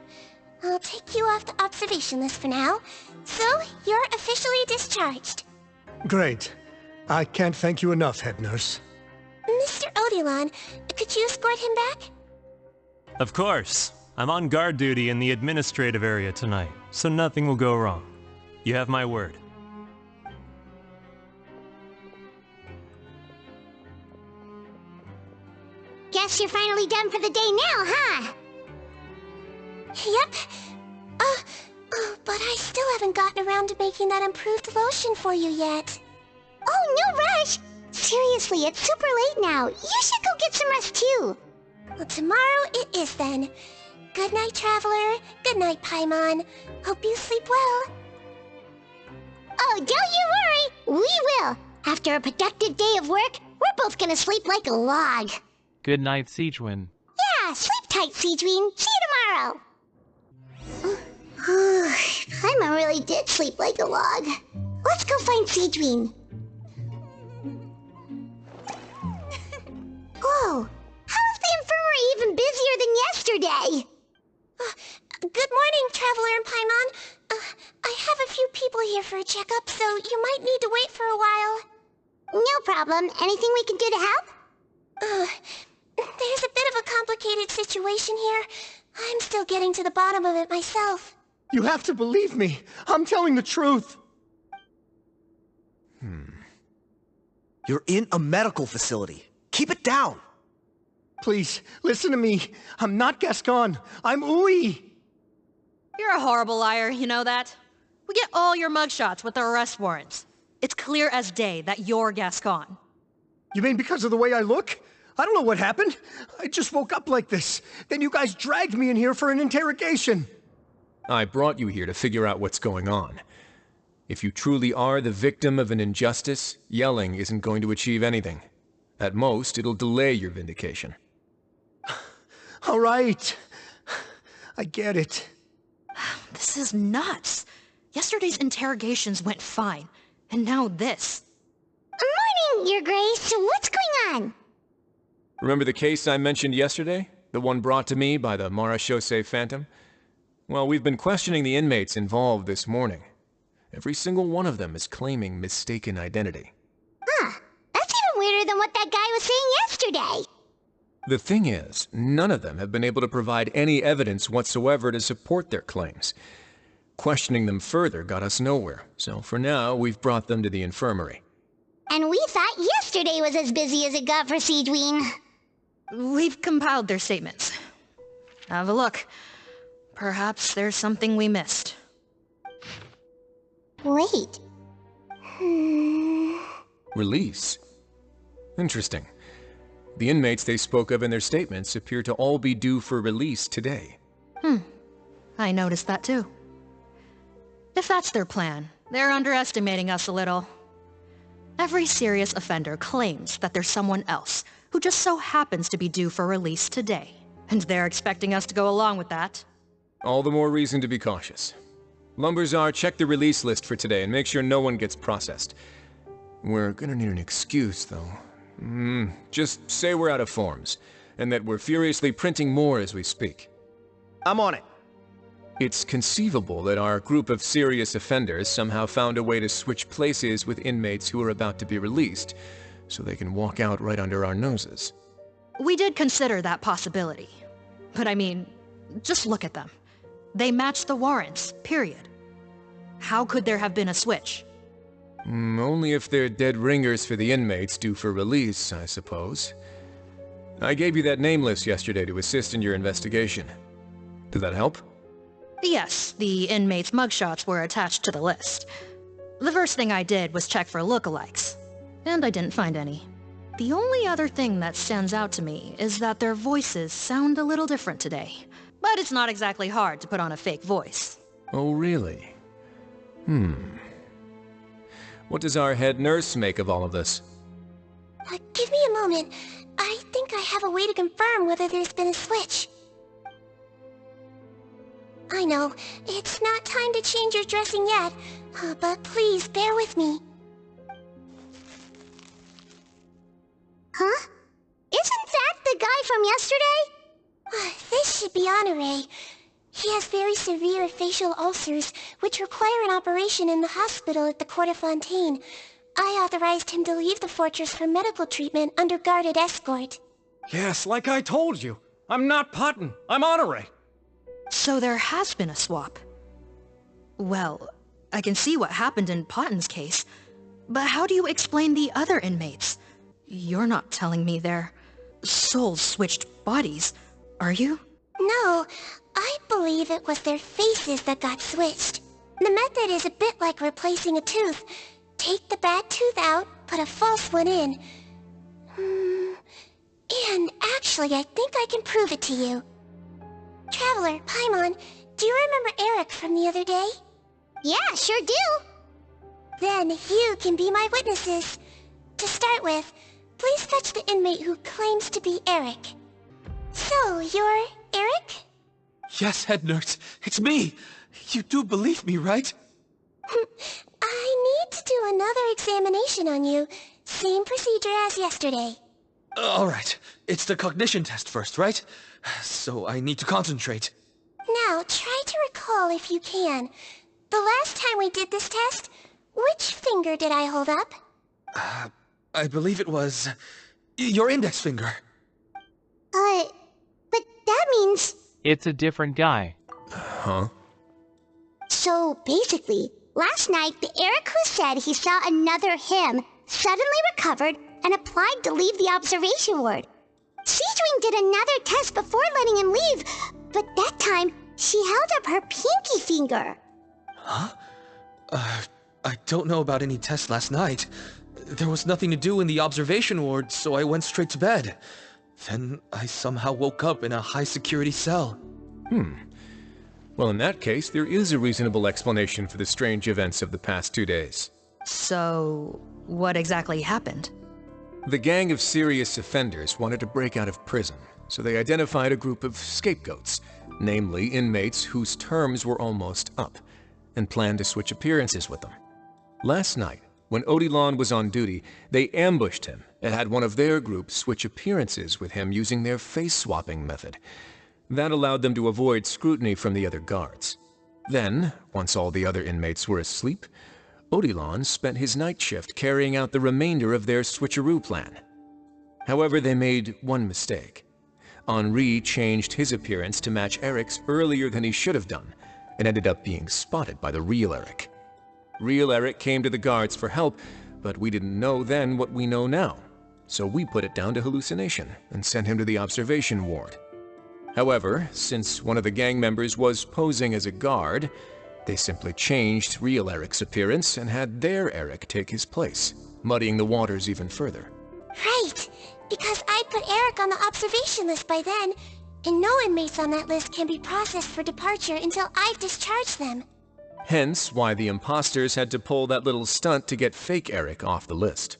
I'll take you off the observation list for now, so you're officially discharged. Great. I can't thank you enough, head nurse. Mr. Odilon, could you escort him back? Of course. I'm on guard duty in the administrative area tonight, so nothing will go wrong. You have my word. guess you're finally done for the day now, huh? Yep. But I still haven't gotten around to making that improved lotion for you yet. Oh, no rush! Seriously, it's super late now. You should go get some rest too. Well, tomorrow it is then. Good night, Traveler. Good night, Paimon. Hope you sleep well. Oh, don't you worry! We will! After a productive day of work, we're both gonna sleep like a log. Good night, Sigewinne. Yeah, sleep tight, Sigewinne. See you tomorrow! Paimon really did sleep like a log. Let's go find Sigewinne. Whoa! How is the infirmary even busier than yesterday? Good morning, Traveler and Paimon. I have a few people here for a checkup, so you might need to wait for a while. No problem. Anything we can do to help? There's a bit of a complicated situation here. I'm still getting to the bottom of it myself. You have to believe me. I'm telling the truth. You're in a medical facility. Keep it down. Please, listen to me. I'm not Gascon. I'm Uy. You're a horrible liar, you know that? We get all your mugshots with the arrest warrants. It's clear as day that you're Gascon. You mean because of the way I look? I don't know what happened. I just woke up like this. Then you guys dragged me in here for an interrogation. I brought you here to figure out what's going on. If you truly are the victim of an injustice, yelling isn't going to achieve anything. At most, it'll delay your vindication. All right. I get it. This is nuts. Yesterday's interrogations went fine, and now this. Morning, Your Grace. What's going on? Remember the case I mentioned yesterday? The one brought to me by the Marechaussee Phantom? Well, we've been questioning the inmates involved this morning. Every single one of them is claiming mistaken identity. Huh. That's even weirder than what that guy was saying yesterday. The thing is, none of them have been able to provide any evidence whatsoever to support their claims. Questioning them further got us nowhere, so for now, we've brought them to the infirmary. And we thought yesterday was as busy as it got for Sigewinne. We've compiled their statements. Have a look. Perhaps there's something we missed. Wait. Release? Interesting. The inmates they spoke of in their statements appear to all be due for release today. I noticed that too. If that's their plan, they're underestimating us a little. Every serious offender claims that there's someone else who just so happens to be due for release today, and they're expecting us to go along with that. All the more reason to be cautious. Lumberzar, check the release list for today and make sure no one gets processed. We're gonna need an excuse, though. Just say we're out of forms, and that we're furiously printing more as we speak. I'm on it. It's conceivable that our group of serious offenders somehow found a way to switch places with inmates who are about to be released, so they can walk out right under our noses. We did consider that possibility. But I mean, just look at them. They match the warrants, period. How could there have been a switch? Only if they're dead ringers for the inmates due for release, I suppose. I gave you that name list yesterday to assist in your investigation. Did that help? Yes, the inmates' mugshots were attached to the list. The first thing I did was check for lookalikes, and I didn't find any. The only other thing that stands out to me is that their voices sound a little different today. But it's not exactly hard to put on a fake voice. Oh, really? What does our head nurse make of all of this? Give me a moment. I think I have a way to confirm whether there's been a switch. I know, it's not time to change your dressing yet, but please bear with me. Huh? Isn't that the guy from yesterday? This should be Honore. He has very severe facial ulcers, which require an operation in the hospital at the Court of Fontaine. I authorized him to leave the fortress for medical treatment under guarded escort. Yes, like I told you. I'm not Putton. I'm Honore. So there has been a swap. Well, I can see what happened in Potton's case, but how do you explain the other inmates? You're not telling me they're... souls switched bodies, are you? No, I believe it was their faces that got switched. The method is a bit like replacing a tooth. Take the bad tooth out, put a false one in. And actually, I think I can prove it to you. Traveler, Paimon, do you remember Eric from the other day? Yeah, sure do. Then you can be my witnesses. To start with, please fetch the inmate who claims to be Eric. So, you're Eric? Yes, head nurse. It's me. You do believe me, right? I need to do another examination on you. Same procedure as yesterday. All right. It's the cognition test first, right? So I need to concentrate. Now, try to recall if you can. The last time we did this test, which finger did I hold up? I believe it was your index finger. But that means... It's a different guy. Huh? So, basically, last night, the Eric who said he saw another him suddenly recovered and applied to leave the observation ward. Sigewinne did another test before letting him leave, but that time, she held up her pinky finger. Huh? I don't know about any tests last night. There was nothing to do in the observation ward, so I went straight to bed. Then I somehow woke up in a high-security cell. Well, in that case, there is a reasonable explanation for the strange events of the past 2 days. So, what exactly happened? The gang of serious offenders wanted to break out of prison, so they identified a group of scapegoats, namely inmates whose terms were almost up, and planned to switch appearances with them. Last night, when Odilon was on duty, they ambushed him and had one of their group switch appearances with him using their face-swapping method. That allowed them to avoid scrutiny from the other guards. Then, once all the other inmates were asleep, Odilon spent his night shift carrying out the remainder of their switcheroo plan. However, they made one mistake. Henri changed his appearance to match Eric's earlier than he should have done, and ended up being spotted by the real Eric. Real Eric came to the guards for help, but we didn't know then what we know now, so we put it down to hallucination and sent him to the observation ward. However, since one of the gang members was posing as a guard, they simply changed real Eric's appearance and had their Eric take his place, muddying the waters even further. Right, because I put Eric on the observation list by then, and no inmates on that list can be processed for departure until I've discharged them. Hence why the imposters had to pull that little stunt to get fake Eric off the list.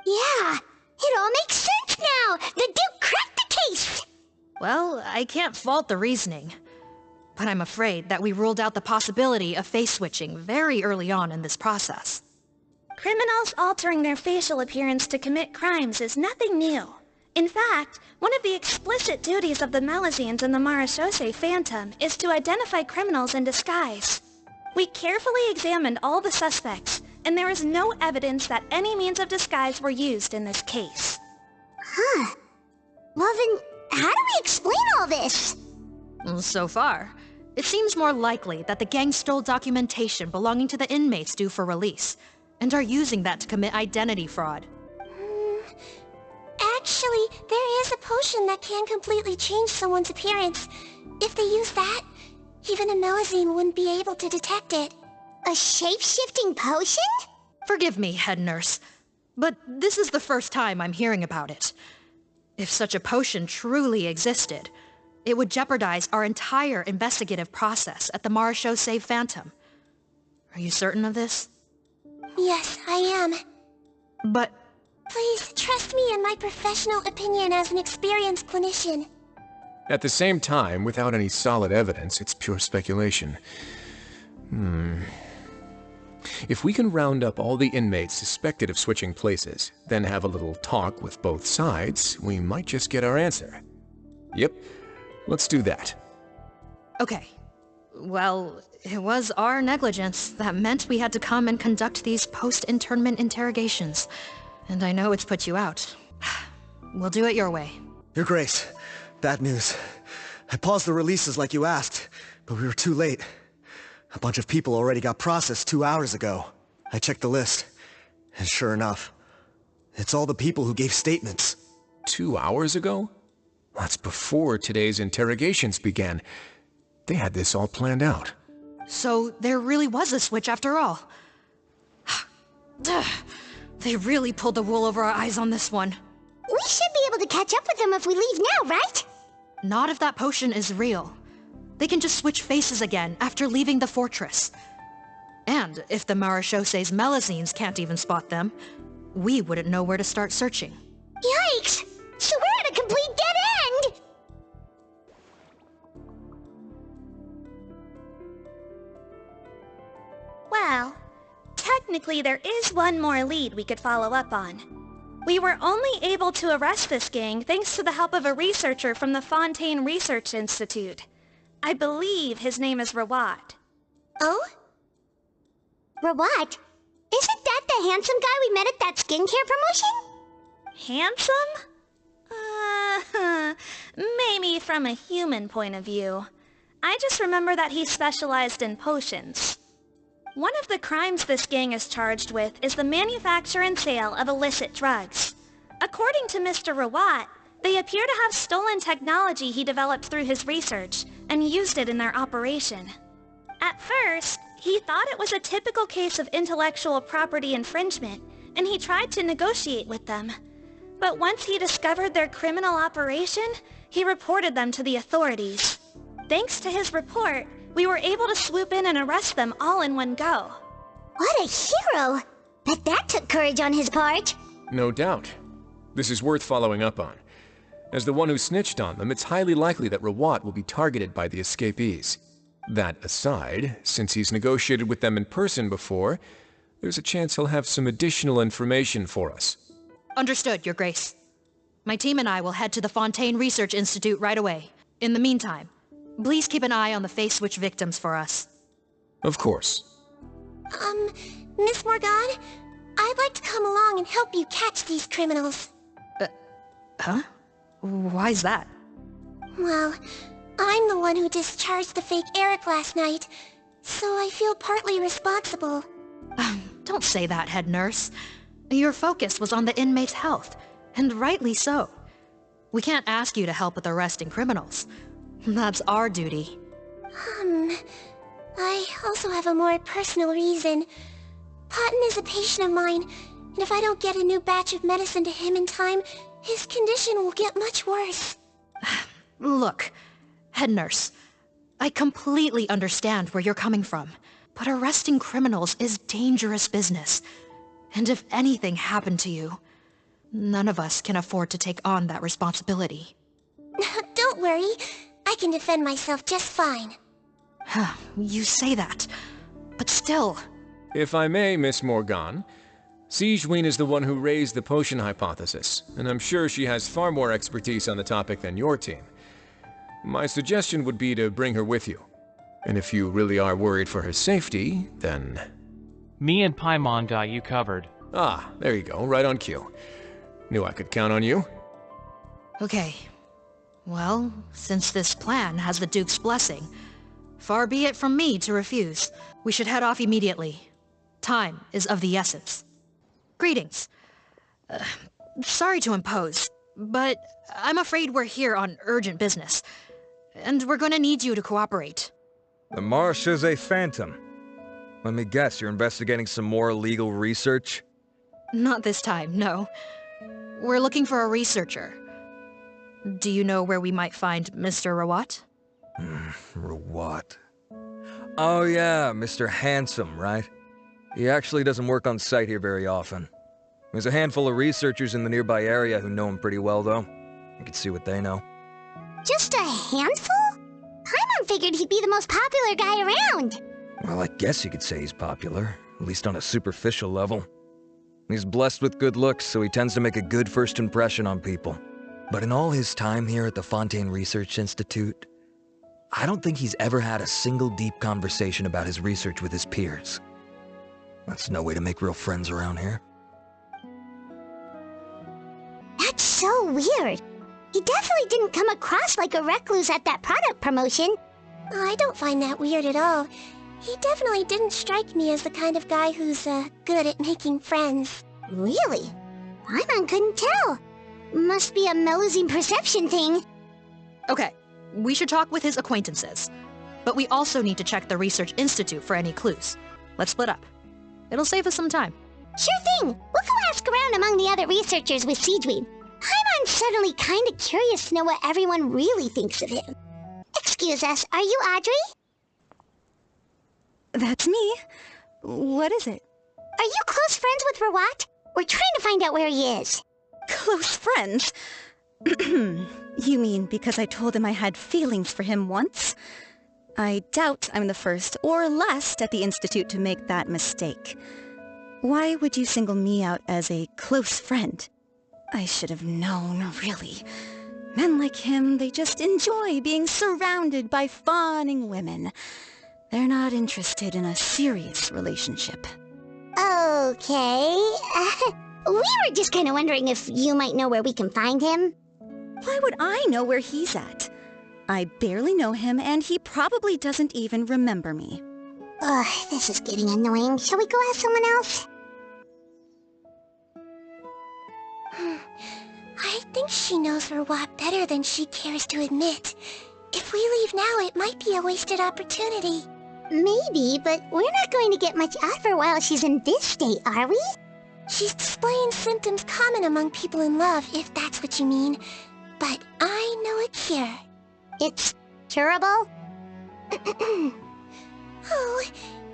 Yeah, it all makes sense now! The Duke cracked the case! Well, I can't fault the reasoning. But I'm afraid that we ruled out the possibility of face switching very early on in this process. Criminals altering their facial appearance to commit crimes is nothing new. In fact, one of the explicit duties of the Melusines in the Marechaussee Phantom is to identify criminals in disguise. We carefully examined all the suspects, and there is no evidence that any means of disguise were used in this case. Huh. Well then, how do we explain all this? So far, it seems more likely that the gang stole documentation belonging to the inmates due for release, and are using that to commit identity fraud. Actually, there is a potion that can completely change someone's appearance. If they use that, even a Melusine wouldn't be able to detect it. A shape-shifting potion? Forgive me, head nurse, but this is the first time I'm hearing about it. If such a potion truly existed, it would jeopardize our entire investigative process at the Marechaussee Phantom. Are you certain of this? Yes, I am. But... Please, trust me in my professional opinion as an experienced clinician. At the same time, without any solid evidence, it's pure speculation. If we can round up all the inmates suspected of switching places, then have a little talk with both sides, we might just get our answer. Yep, let's do that. Okay. Well, it was our negligence that meant we had to come and conduct these post-internment interrogations. And I know it's put you out. We'll do it your way. Your Grace, bad news. I paused the releases like you asked, but we were too late. A bunch of people already got processed 2 hours ago. I checked the list, and sure enough, it's all the people who gave statements. 2 hours ago? That's before today's interrogations began. They had this all planned out. So there really was a switch after all. They really pulled the wool over our eyes on this one. We should be able to catch up with them if we leave now, right? Not if that potion is real. They can just switch faces again after leaving the fortress. And if the Marishose's Melazines can't even spot them, we wouldn't know where to start searching. Yikes! So we're at a complete dead end! Well, technically there is one more lead we could follow up on. We were only able to arrest this gang thanks to the help of a researcher from the Fontaine Research Institute. I believe his name is Rawat. Oh? Rawat? Isn't that the handsome guy we met at that skincare promotion? Handsome? Maybe from a human point of view. I just remember that he specialized in potions. One of the crimes this gang is charged with is the manufacture and sale of illicit drugs. According to Mr. Rawat, they appear to have stolen technology he developed through his research and used it in their operation. At first, he thought it was a typical case of intellectual property infringement, and he tried to negotiate with them. But once he discovered their criminal operation, he reported them to the authorities. Thanks to his report, we were able to swoop in and arrest them all in one go. What a hero! But that took courage on his part. No doubt. This is worth following up on. As the one who snitched on them, it's highly likely that Rawat will be targeted by the escapees. That aside, since he's negotiated with them in person before, there's a chance he'll have some additional information for us. Understood, Your Grace. My team and I will head to the Fontaine Research Institute right away. In the meantime, please keep an eye on the face switch victims for us. Of course. Miss Morgan, I'd like to come along and help you catch these criminals. Huh? Why's that? Well, I'm the one who discharged the fake Eric last night, so I feel partly responsible. Don't say that, head nurse. Your focus was on the inmate's health, and rightly so. We can't ask you to help with arresting criminals. That's our duty. I also have a more personal reason. Cotton is a patient of mine, and if I don't get a new batch of medicine to him in time, his condition will get much worse. Look, head nurse, I completely understand where you're coming from, but arresting criminals is dangerous business. And if anything happened to you, none of us can afford to take on that responsibility. Don't worry, I can defend myself just fine. You say that, but still... If I may, Miss Morgan, Sigewinne is the one who raised the potion hypothesis, and I'm sure she has far more expertise on the topic than your team. My suggestion would be to bring her with you. And if you really are worried for her safety, then... Me and Paimon got you covered. Ah, there you go, right on cue. Knew I could count on you. Okay. Well, since this plan has the Duke's blessing, far be it from me to refuse. We should head off immediately. Time is of the essence. Greetings. Sorry to impose, but I'm afraid we're here on urgent business, and we're gonna need you to cooperate. The Marishose Phantom. Let me guess, you're investigating some more illegal research? Not this time, no. We're looking for a researcher. Do you know where we might find Mr. Rawat? Rawat. Oh yeah, Mr. Handsome, right? He actually doesn't work on site here very often. There's a handful of researchers in the nearby area who know him pretty well, though. You can see what they know. Just a handful? Paimon figured he'd be the most popular guy around. Well, I guess you could say he's popular, at least on a superficial level. He's blessed with good looks, so he tends to make a good first impression on people. But in all his time here at the Fontaine Research Institute, I don't think he's ever had a single deep conversation about his research with his peers. That's no way to make real friends around here. That's so weird. He definitely didn't come across like a recluse at that product promotion. I don't find that weird at all. He definitely didn't strike me as the kind of guy who's, good at making friends. Really? Paimon couldn't tell. Must be a Melusine perception thing. Okay, we should talk with his acquaintances. But we also need to check the Research Institute for any clues. Let's split up. It'll save us some time. Sure thing. We'll go ask around among the other researchers with Sigewinne. I'm suddenly kind of curious to know what everyone really thinks of him. Excuse us, are you Audrey? That's me. What is it? Are you close friends with Rawat? We're trying to find out where he is. Close friends? You mean because I told him I had feelings for him once? I doubt I'm the first or last at the Institute to make that mistake. Why would you single me out as a close friend? I should have known, really. Men like him, they just enjoy being surrounded by fawning women. They're not interested in a serious relationship. Okay. We were just kind of wondering if you might know where we can find him. Why would I know where he's at? I barely know him, and he probably doesn't even remember me. Ugh, this is getting annoying. Shall we go ask someone else? I think she knows Rawat better than she cares to admit. If we leave now, it might be a wasted opportunity. Maybe, but we're not going to get much out of her while she's in this state, are we? She's displaying symptoms common among people in love, if that's what you mean. But I know a cure. It's curable? Oh,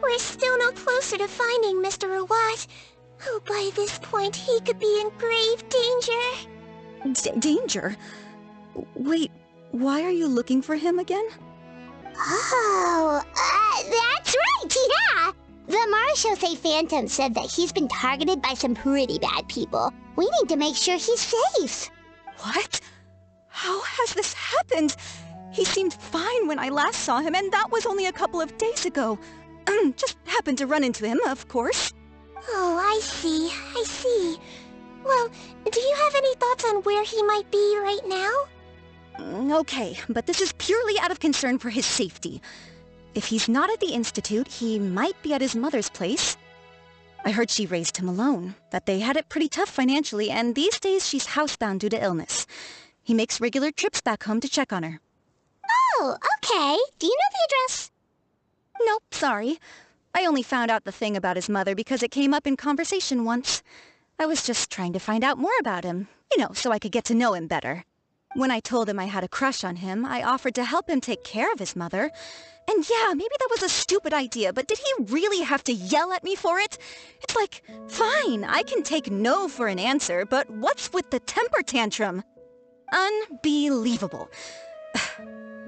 we're still no closer to finding Mr. Rawat. Oh, by this point, he could be in grave danger. Danger? Wait, why are you looking for him again? Oh, that's right, yeah! The Marechaussee Phantom said that he's been targeted by some pretty bad people. We need to make sure he's safe. What? How has this happened? He seemed fine when I last saw him, and that was only a couple of days ago. Just happened to run into him, of course. Oh, I see. Well, do you have any thoughts on where he might be right now? Okay, but this is purely out of concern for his safety. If he's not at the Institute, he might be at his mother's place. I heard she raised him alone, that they had it pretty tough financially, and these days she's housebound due to illness. He makes regular trips back home to check on her. Oh, okay. Do you know the address? Nope, sorry. I only found out the thing about his mother because it came up in conversation once. I was just trying to find out more about him, so I could get to know him better. When I told him I had a crush on him, I offered to help him take care of his mother. And yeah, maybe that was a stupid idea, but did he really have to yell at me for it? It's like, fine, I can take no for an answer, but what's with the temper tantrum? Unbelievable.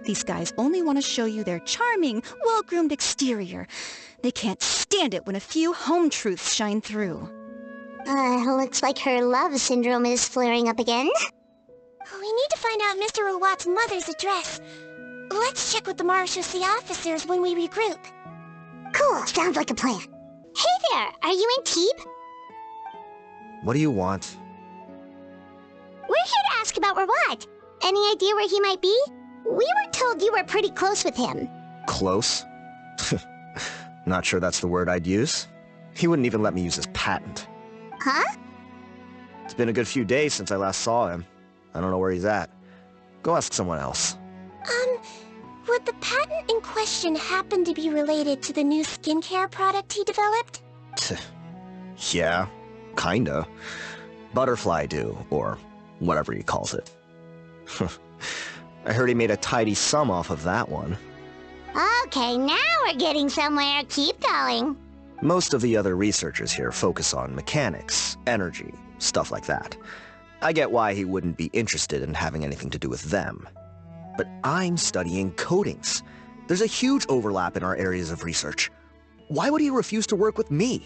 These guys only want to show you their charming, well-groomed exterior. They can't stand it when a few home truths shine through. Looks like her love syndrome is flaring up again. We need to find out Mr. Rawat's mother's address. Let's check with the Marechaussee officers when we regroup. Cool, sounds like a plan. Hey there, are you in Teeb? What do you want? We're here to ask about Rawat. Any idea where he might be? We were told you were pretty close with him. Close? Not sure that's the word I'd use. He wouldn't even let me use his patent. Huh? It's been a good few days since I last saw him. I don't know where he's at. Go ask someone else. Would the patent in question happen to be related to the new skincare product he developed? Yeah, kinda. Butterfly Dew, or whatever he calls it. I heard he made a tidy sum off of that one. Okay, now we're getting somewhere. Keep going. Most of the other researchers here focus on mechanics, energy, stuff like that. I get why he wouldn't be interested in having anything to do with them. But I'm studying coatings. There's a huge overlap in our areas of research. Why would he refuse to work with me?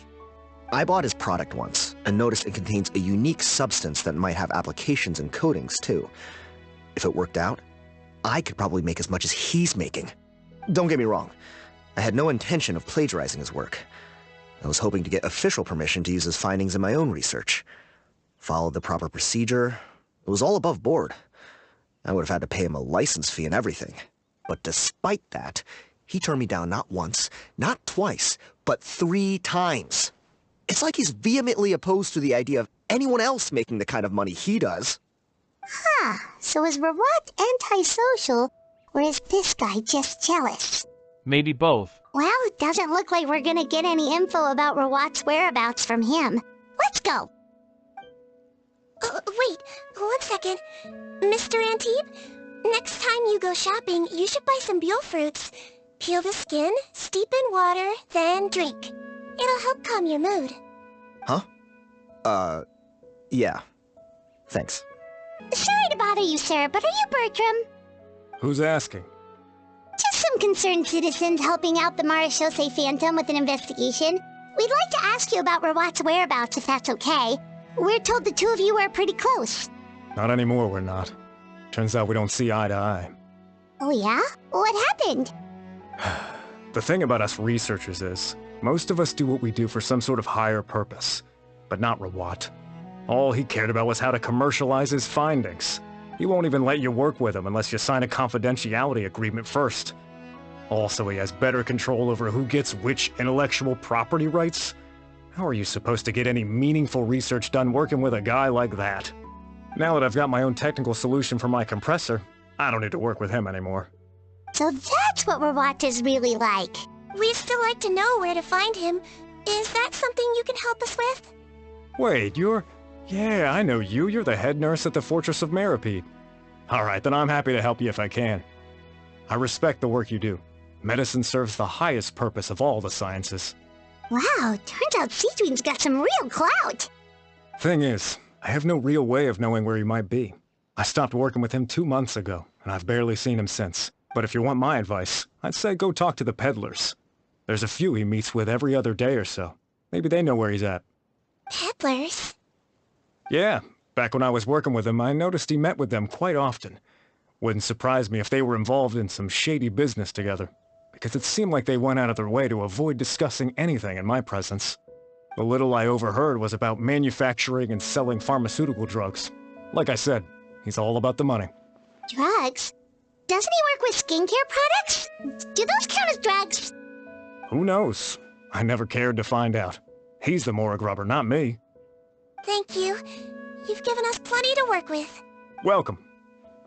I bought his product once, and noticed it contains a unique substance that might have applications in coatings, too. If it worked out, I could probably make as much as he's making. Don't get me wrong. I had no intention of plagiarizing his work. I was hoping to get official permission to use his findings in my own research. Followed the proper procedure. It was all above board. I would have had to pay him a license fee and everything. But despite that, he turned me down not once, not twice, but 3 times. It's like he's vehemently opposed to the idea of anyone else making the kind of money he does. Huh, so is Rawat antisocial, or is this guy just jealous? Maybe both. Well, it doesn't look like we're gonna get any info about Rawat's whereabouts from him. Let's go! Wait, 1 second. Mr. Antibes, next time you go shopping, you should buy some Buell fruits. Peel the skin, steep in water, then drink. It'll help calm your mood. Huh? Yeah. Thanks. Sorry to bother you, sir, but are you Bertram? Who's asking? Just some concerned citizens helping out the Marechaussee Phantom with an investigation. We'd like to ask you about Rawat's whereabouts, if that's okay. We're told the two of you are pretty close. Not anymore, we're not. Turns out we don't see eye to eye. Oh yeah? What happened? The thing about us researchers is, most of us do what we do for some sort of higher purpose. But not Rawat. All he cared about was how to commercialize his findings. He won't even let you work with him unless you sign a confidentiality agreement first. Also, he has better control over who gets which intellectual property rights. How are you supposed to get any meaningful research done working with a guy like that? Now that I've got my own technical solution for my compressor, I don't need to work with him anymore. So that's what Rawat is really like. We'd still like to know where to find him. Is that something you can help us with? Wait, you're... Yeah, I know you. You're the head nurse at the Fortress of Meripede. Alright, then I'm happy to help you if I can. I respect the work you do. Medicine serves the highest purpose of all the sciences. Wow, turns out Sigewinne's got some real clout. Thing is, I have no real way of knowing where he might be. I stopped working with him 2 months ago, and I've barely seen him since. But if you want my advice, I'd say go talk to the peddlers. There's a few he meets with every other day or so. Maybe they know where he's at. Peddlers? Yeah, back when I was working with him, I noticed he met with them quite often. Wouldn't surprise me if they were involved in some shady business together, because it seemed like they went out of their way to avoid discussing anything in my presence. The little I overheard was about manufacturing and selling pharmaceutical drugs. Like I said, he's all about the money. Drugs? Doesn't he work with skincare products? Do those count as drugs? Who knows? I never cared to find out. He's the Morag rubber, not me. Thank you. You've given us plenty to work with. Welcome.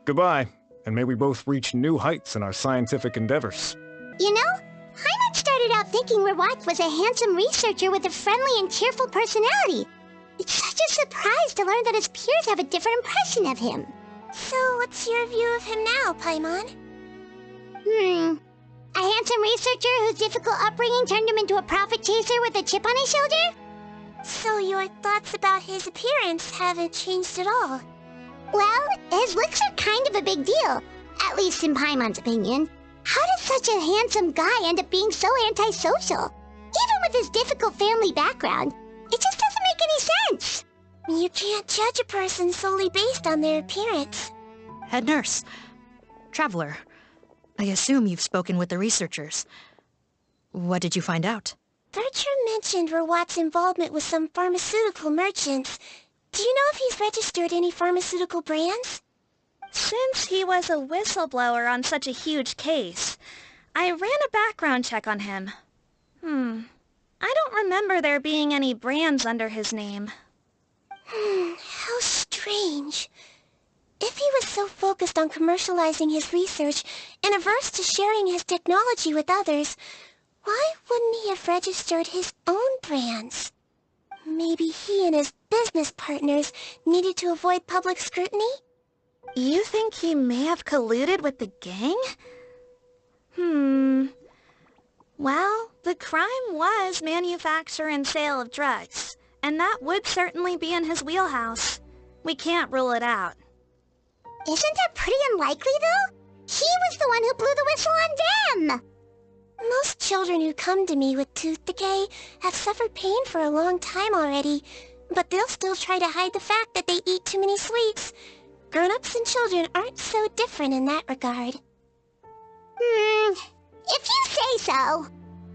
Goodbye, and may we both reach new heights in our scientific endeavors. You know, Hyman started out thinking Rawat was a handsome researcher with a friendly and cheerful personality. It's such a surprise to learn that his peers have a different impression of him. So what's your view of him now, Paimon? A handsome researcher whose difficult upbringing turned him into a profit chaser with a chip on his shoulder? So your thoughts about his appearance haven't changed at all? Well, his looks are kind of a big deal, at least in Paimon's opinion. How does such a handsome guy end up being so antisocial? Even with his difficult family background, it just doesn't make any sense. You can't judge a person solely based on their appearance. Head nurse. Traveler. I assume you've spoken with the researchers. What did you find out? Bertram mentioned Rawat's involvement with some pharmaceutical merchants. Do you know if he's registered any pharmaceutical brands? Since he was a whistleblower on such a huge case, I ran a background check on him. I don't remember there being any brands under his name. How strange. If he was so focused on commercializing his research and averse to sharing his technology with others, why wouldn't he have registered his own brands? Maybe he and his business partners needed to avoid public scrutiny? You think he may have colluded with the gang? Well, the crime was manufacture and sale of drugs, and that would certainly be in his wheelhouse. We can't rule it out. Isn't that pretty unlikely, though? He was the one who blew the whistle on them! Most children who come to me with tooth decay have suffered pain for a long time already, but they'll still try to hide the fact that they eat too many sweets. Grown-ups and children aren't so different in that regard. If you say so.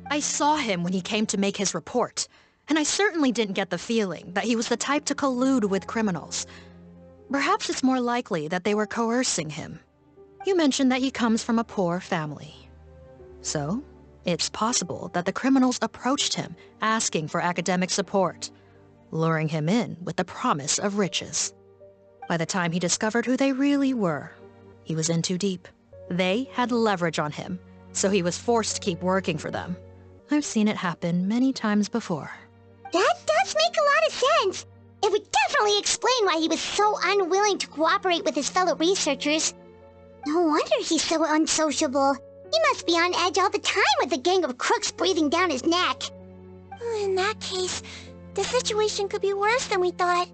I saw him when he came to make his report, and I certainly didn't get the feeling that he was the type to collude with criminals. Perhaps it's more likely that they were coercing him. You mentioned that he comes from a poor family. So, it's possible that the criminals approached him asking for academic support, luring him in with the promise of riches. By the time he discovered who they really were, he was in too deep. They had leverage on him, so he was forced to keep working for them. I've seen it happen many times before. That does make a lot of sense. It would definitely explain why he was so unwilling to cooperate with his fellow researchers. No wonder he's so unsociable. He must be on edge all the time with a gang of crooks breathing down his neck. In that case, the situation could be worse than we thought.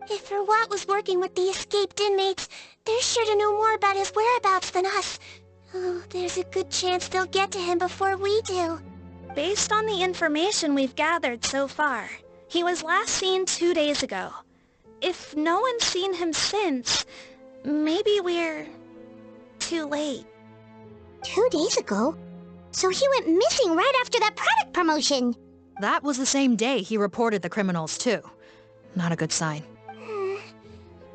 If Rawat was working with the escaped inmates, they're sure to know more about his whereabouts than us. Oh, there's a good chance they'll get to him before we do. Based on the information we've gathered so far, he was last seen 2 days ago. If no one's seen him since, maybe we're too late. 2 days ago? So he went missing right after that product promotion. That was the same day he reported the criminals, too. Not a good sign.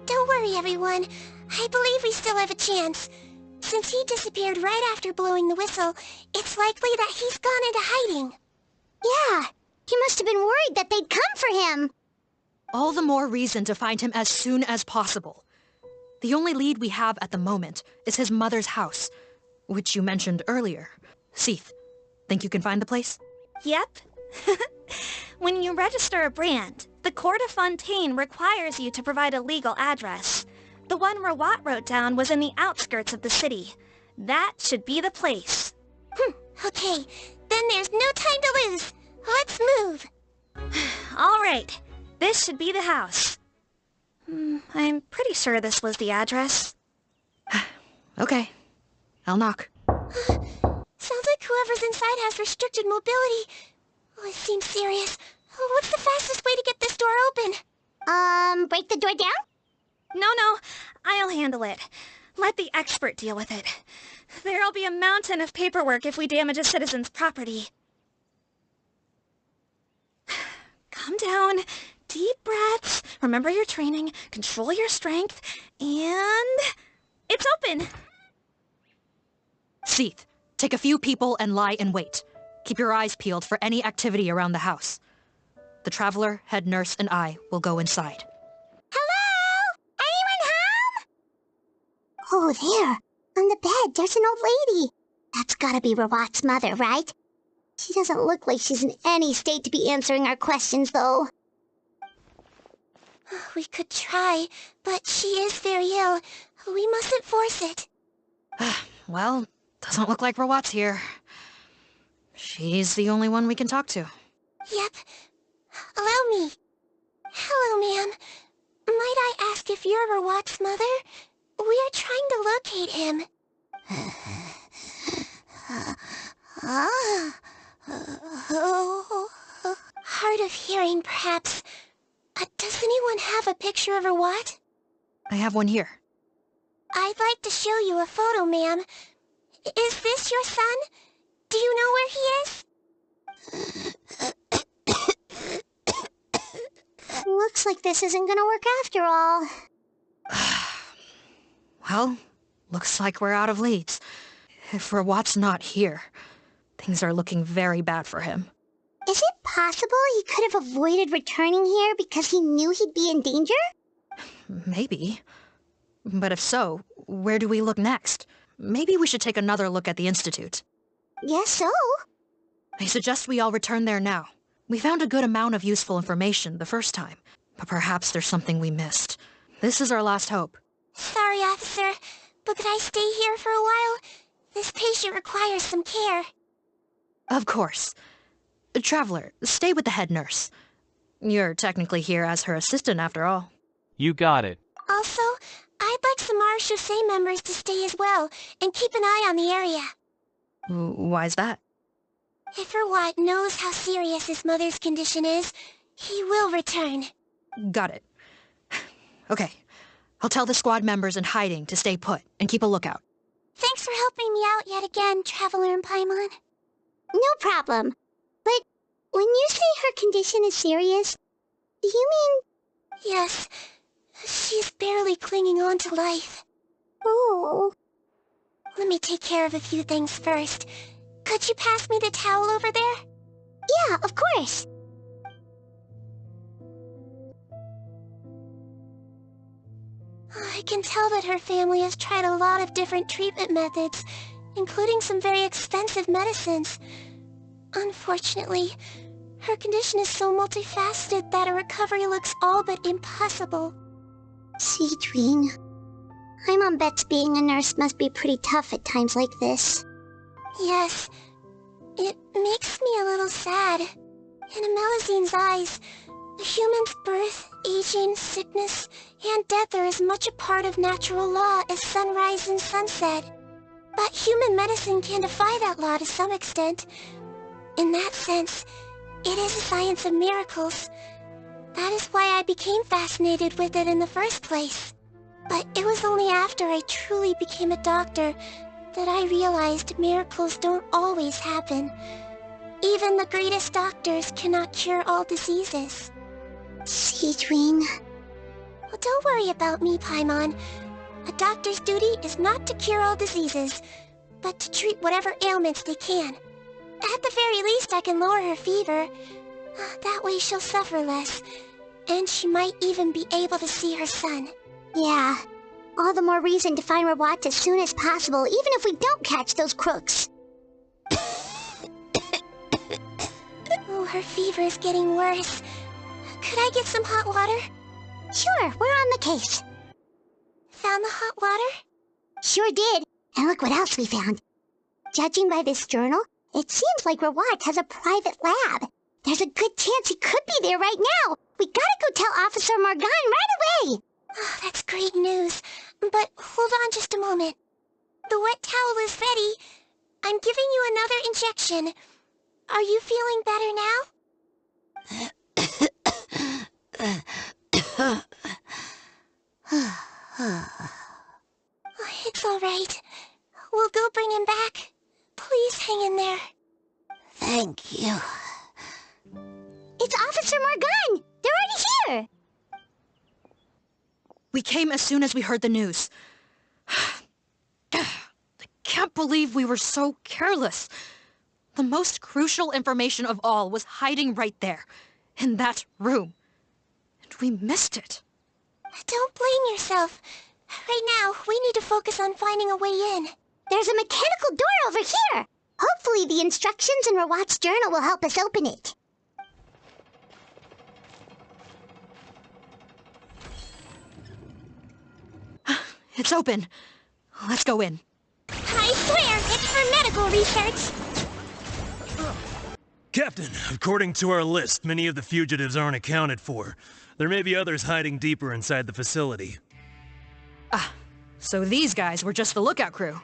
Don't worry, everyone. I believe we still have a chance. Since he disappeared right after blowing the whistle, it's likely that he's gone into hiding. Yeah, he must have been worried that they'd come for him. All the more reason to find him as soon as possible. The only lead we have at the moment is his mother's house, which you mentioned earlier. Seath, think you can find the place? Yep. When you register a brand, the Court of Fontaine requires you to provide a legal address. The one Rawat wrote down was in the outskirts of the city. That should be the place. Okay, then there's no time to lose. Let's move. All right, this should be the house. I'm pretty sure this was the address. Okay, I'll knock. Sounds like whoever's inside has restricted mobility. Oh, it seems serious. What's the fastest way to get this door open? Break the door down? No, I'll handle it. Let the expert deal with it. There'll be a mountain of paperwork if we damage a citizen's property. Calm down. Deep breaths. Remember your training. Control your strength. And... it's open! Seath, take a few people and lie in wait. Keep your eyes peeled for any activity around the house. The Traveler, head nurse, and I will go inside. Hello? Anyone home? Oh, there. On the bed, there's an old lady. That's gotta be Rawat's mother, right? She doesn't look like she's in any state to be answering our questions, though. We could try, but she is very ill. We mustn't force it. Well, doesn't look like Rawat's here. She's the only one we can talk to. Yep. Allow me. Hello, ma'am. Might I ask if you're Rawat's mother? We are trying to locate him. Hard of hearing, perhaps. Does anyone have a picture of Rawat? I have one here. I'd like to show you a photo, ma'am. Is this your son? Do you know where he is? Looks like this isn't gonna work after all. Well, looks like we're out of leads. If Rawat's not here, things are looking very bad for him. Is it possible he could have avoided returning here because he knew he'd be in danger? Maybe. But if so, where do we look next? Maybe we should take another look at the Institute. Guess so. I suggest we all return there now. We found a good amount of useful information the first time, but perhaps there's something we missed. This is our last hope. Sorry, officer, but could I stay here for a while? This patient requires some care. Of course. Traveler, stay with the head nurse. You're technically here as her assistant after all. You got it. Also, I'd like some Marechaussee members to stay as well, and keep an eye on the area. Why's that? If Rawat knows how serious his mother's condition is, he will return. Got it. Okay. I'll tell the squad members in hiding to stay put and keep a lookout. Thanks for helping me out yet again, Traveler and Paimon. No problem. But when you say her condition is serious, do you mean... Yes. She's barely clinging on to life. Oh. Let me take care of a few things first. Could you pass me the towel over there? Yeah, of course. I can tell that her family has tried a lot of different treatment methods, including some very expensive medicines. Unfortunately, her condition is so multifaceted that a recovery looks all but impossible. Sigewinne, my mom bets being a nurse must be pretty tough at times like this. Yes, it makes me a little sad. In a Melizine's eyes, a human's birth, aging, sickness, and death are as much a part of natural law as sunrise and sunset. But human medicine can defy that law to some extent. In that sense, it is a science of miracles. That is why I became fascinated with it in the first place. But it was only after I truly became a doctor that I realized miracles don't always happen. Even the greatest doctors cannot cure all diseases. Sigewinne. Well, don't worry about me, Paimon. A doctor's duty is not to cure all diseases, but to treat whatever ailments they can. At the very least, I can lower her fever. That way she'll suffer less, and she might even be able to see her son. Yeah, all the more reason to find Rawat as soon as possible, even if we don't catch those crooks. Oh, her fever is getting worse. Could I get some hot water? Sure, we're on the case. Found the hot water? Sure did. And look what else we found. Judging by this journal, it seems like Rawat has a private lab. There's a good chance he could be there right now. We gotta go tell Officer Morgan right away. Oh, that's great news. But hold on just a moment. The wet towel is ready. I'm giving you another injection. Are you feeling better now? It's all right. We'll go bring him back. Please hang in there. Thank you. It's Officer Morgan! They're already here! We came as soon as we heard the news. I can't believe we were so careless. The most crucial information of all was hiding right there, in that room. And we missed it. Don't blame yourself. Right now, we need to focus on finding a way in. There's a mechanical door over here. Hopefully the instructions in Rawat's journal will help us open it. It's open. Let's go in. I swear, it's for medical research. Captain, according to our list, many of the fugitives aren't accounted for. There may be others hiding deeper inside the facility. Ah, so these guys were just the lookout crew.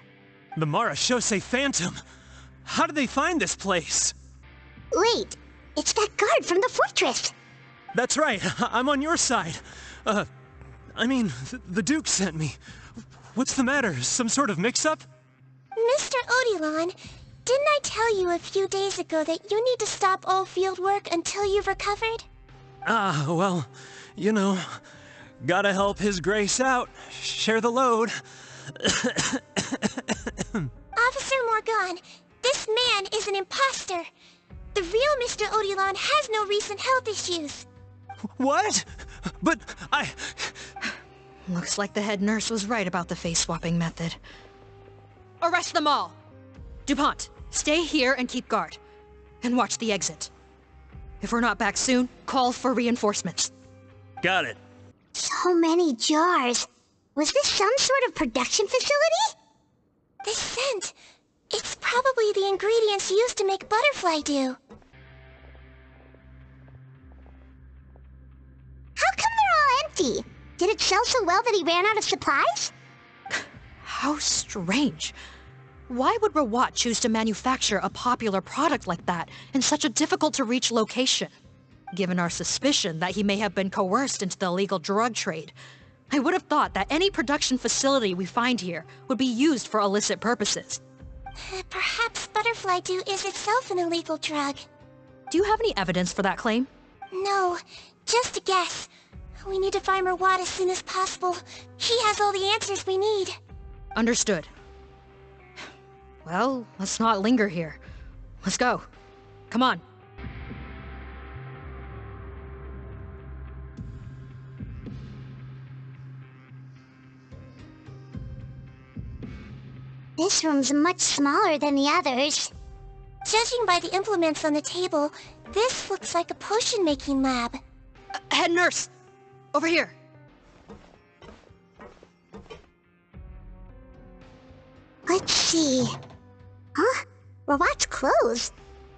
The Marachose Phantom! How did they find this place? Wait, it's that guard from the fortress! That's right, I'm on your side. The Duke sent me. What's the matter? Some sort of mix-up? Mr. Odilon, didn't I tell you a few days ago that you need to stop all field work until you've recovered? Well, you know, gotta help His Grace out. Share the load. Officer Morgan, this man is an imposter. The real Mr. Odilon has no recent health issues. What? But Looks like the head nurse was right about the face-swapping method. Arrest them all! DuPont, stay here and keep guard. And watch the exit. If we're not back soon, call for reinforcements. Got it. So many jars. Was this some sort of production facility? This scent, it's probably the ingredients used to make butterfly dew. How come they're all empty? Did it sell so well that he ran out of supplies? How strange. Why would Rawat choose to manufacture a popular product like that in such a difficult-to-reach location? Given our suspicion that he may have been coerced into the illegal drug trade, I would have thought that any production facility we find here would be used for illicit purposes. Perhaps butterfly dew is itself an illegal drug. Do you have any evidence for that claim? No, just a guess. We need to find Rawat as soon as possible. He has all the answers we need. Understood. Well, let's not linger here. Let's go. Come on. This room's much smaller than the others. Judging by the implements on the table, this looks like a potion-making lab. Head nurse! Over here! Let's see. Huh? Robot's clothes?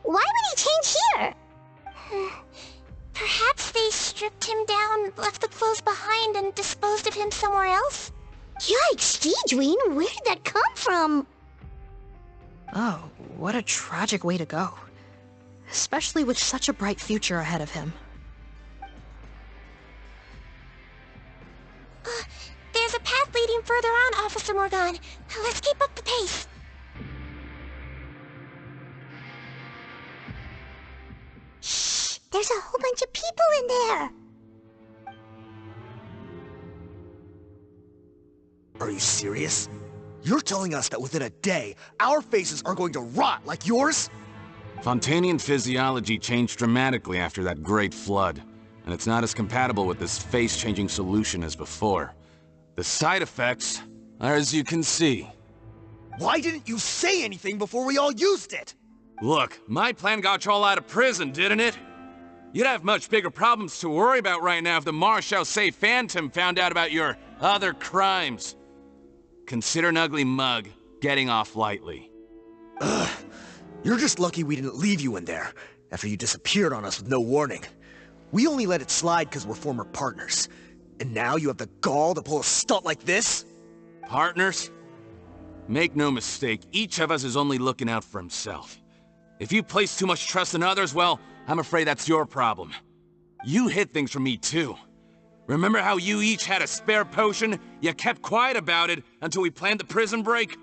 Why would he change here? Perhaps they stripped him down, left the clothes behind, and disposed of him somewhere else? Yikes, Sigewinne, where did that come from? Oh, what a tragic way to go. Especially with such a bright future ahead of him. There's a path leading further on, Officer Morgan. Let's keep up the pace. Shh! There's a whole bunch of people in there! Are you serious? You're telling us that within a day, our faces are going to rot like yours? Fontanian physiology changed dramatically after that great flood, and it's not as compatible with this face-changing solution as before. The side effects are as you can see. Why didn't you say anything before we all used it? Look, my plan got you all out of prison, didn't it? You'd have much bigger problems to worry about right now if the Marechaussee Phantom found out about your other crimes. Consider an ugly mug getting off lightly. Ugh. You're just lucky we didn't leave you in there after you disappeared on us with no warning. We only let it slide because we're former partners. And now you have the gall to pull a stunt like this? Partners? Make no mistake, each of us is only looking out for himself. If you place too much trust in others, well, I'm afraid that's your problem. You hid things from me too. Remember how you each had a spare potion? You kept quiet about it until we planned the prison break?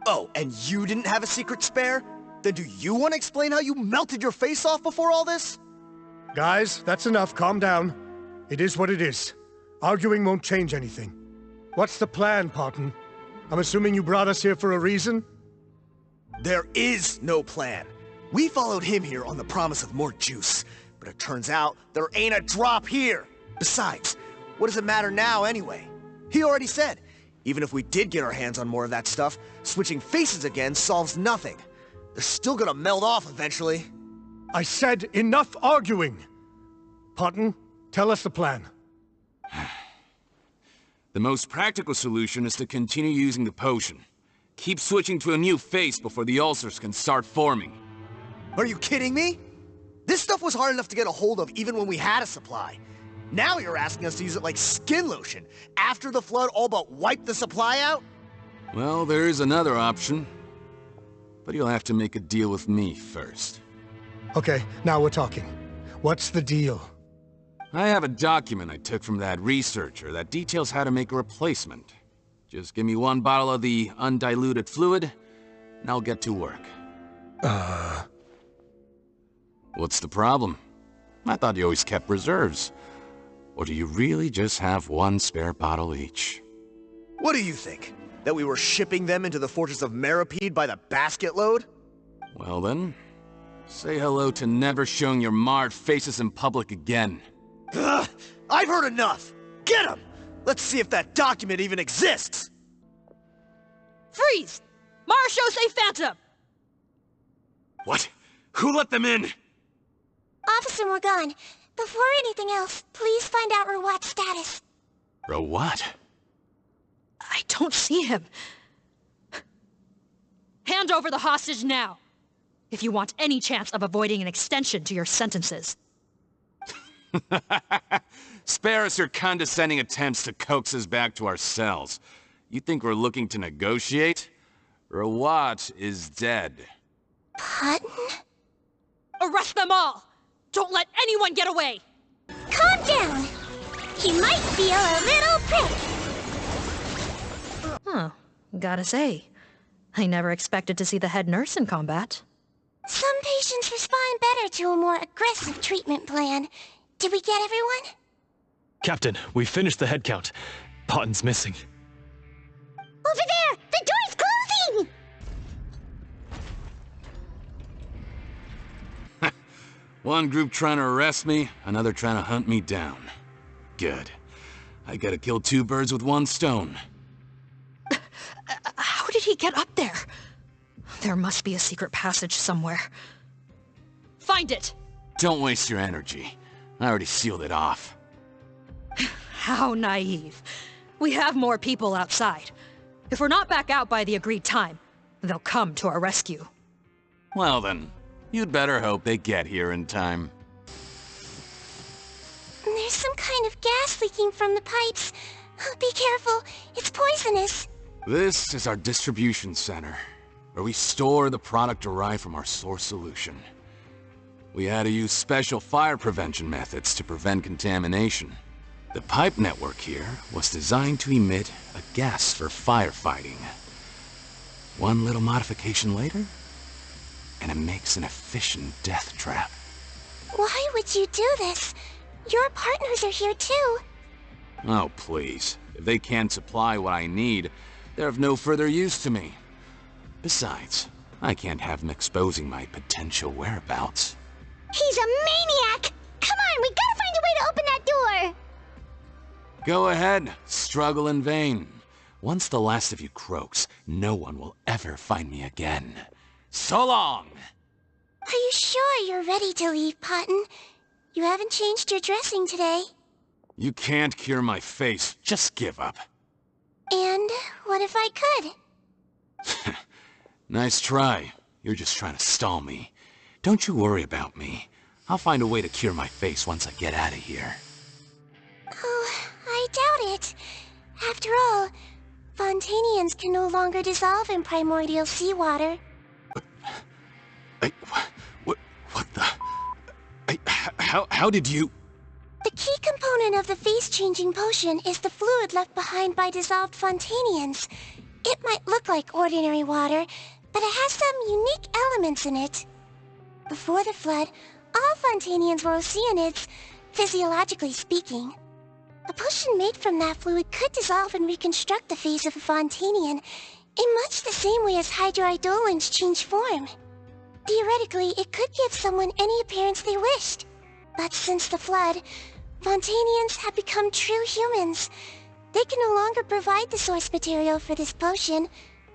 Oh, and you didn't have a secret spare? Then do you want to explain how you melted your face off before all this? Guys, that's enough. Calm down. It is what it is. Arguing won't change anything. What's the plan, Parton? I'm assuming you brought us here for a reason? There is no plan. We followed him here on the promise of more juice, but it turns out there ain't a drop here. Besides, what does it matter now anyway? He already said, even if we did get our hands on more of that stuff, switching faces again solves nothing. They're still gonna melt off eventually. I said enough arguing! Parton, tell us the plan. The most practical solution is to continue using the potion. Keep switching to a new face before the ulcers can start forming. Are you kidding me? This stuff was hard enough to get a hold of even when we had a supply. Now you're asking us to use it like skin lotion, after the flood all but wiped the supply out? Well, there is another option. But you'll have to make a deal with me first. Okay, now we're talking. What's the deal? I have a document I took from that researcher that details how to make a replacement. Just give me one bottle of the undiluted fluid, and I'll get to work. What's the problem? I thought you always kept reserves. Or do you really just have one spare bottle each? What do you think? That we were shipping them into the fortress of Meripede by the basket load? Well then, say hello to never showing your marred faces in public again. Ugh, I've heard enough! Get him! Let's see if that document even exists! Freeze! Marechaussee Phantom! What? Who let them in? Officer Morgan, before anything else, please find out Rawat's status. Rawat? I don't see him. Hand over the hostage now, if you want any chance of avoiding an extension to your sentences. Spare us your condescending attempts to coax us back to our cells. You think we're looking to negotiate? Rawat is dead. Parton? Arrest them all! Don't let anyone get away! Calm down! He might feel a little prick. Huh. Gotta say, I never expected to see the head nurse in combat. Some patients respond better to a more aggressive treatment plan. Did we get everyone? Captain, we finished the head count. Parton's missing. Over there! The door's closing! One group trying to arrest me, another trying to hunt me down. Good. I gotta kill two birds with one stone. How did did he get up there? There must be a secret passage somewhere. Find it! Don't waste your energy. I already sealed it off. How naive. We have more people outside. If we're not back out by the agreed time, they'll come to our rescue. Well then, you'd better hope they get here in time. There's some kind of gas leaking from the pipes. Be careful, it's poisonous. This is our distribution center, where we store the product derived from our source solution. We had to use special fire prevention methods to prevent contamination. The pipe network here was designed to emit a gas for firefighting. One little modification later, and it makes an efficient death trap. Why would you do this? Your partners are here too. Oh, please. If they can't supply what I need, they're of no further use to me. Besides, I can't have them exposing my potential whereabouts. He's a maniac! Come on, we gotta find a way to open that door! Go ahead, struggle in vain. Once the last of you croaks, no one will ever find me again. So long! Are you sure you're ready to leave, Potton? You haven't changed your dressing today. You can't cure my face, just give up. And what if I could? Nice try. You're just trying to stall me. Don't you worry about me. I'll find a way to cure my face once I get out of here. Oh, I doubt it. After all, Fontanians can no longer dissolve in primordial seawater. What the... How did you... The key component of the face-changing potion is the fluid left behind by dissolved Fontanians. It might look like ordinary water, but it has some unique elements in it. Before the flood, all Fontanians were oceanids, physiologically speaking. A potion made from that fluid could dissolve and reconstruct the face of a Fontanian in much the same way as hydroidolins change form. Theoretically, it could give someone any appearance they wished. But since the flood, Fontanians have become true humans. They can no longer provide the source material for this potion,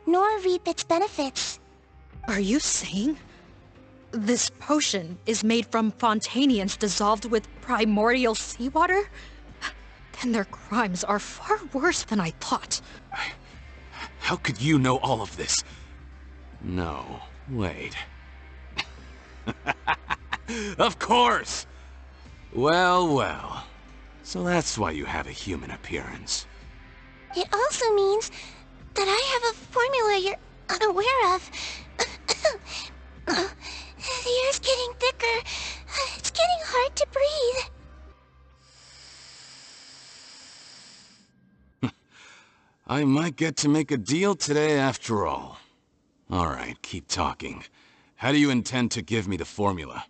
nor reap its benefits. Are you saying this potion is made from Fontanians dissolved with primordial seawater? Then their crimes are far worse than I thought. How could you know all of this? No, wait. Of course! Well, well. So that's why you have a human appearance. It also means that I have a formula you're unaware of. The air's getting thicker. It's getting hard to breathe. I might get to make a deal today after all. Alright, keep talking. How do you intend to give me the formula?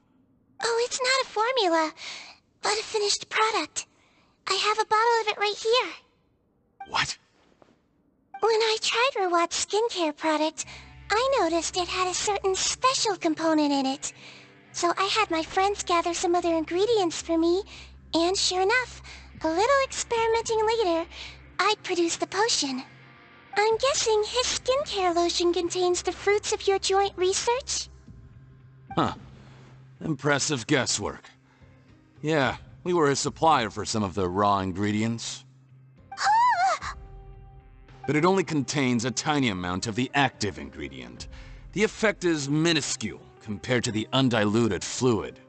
Oh, it's not a formula, but a finished product. I have a bottle of it right here. What? When I tried Rawat's skincare product, I noticed it had a certain special component in it. So I had my friends gather some other ingredients for me, and sure enough, a little experimenting later, I'd produced the potion. I'm guessing his skincare lotion contains the fruits of your joint research? Huh. Impressive guesswork. Yeah, we were a supplier for some of the raw ingredients. But it only contains a tiny amount of the active ingredient. The effect is minuscule compared to the undiluted fluid.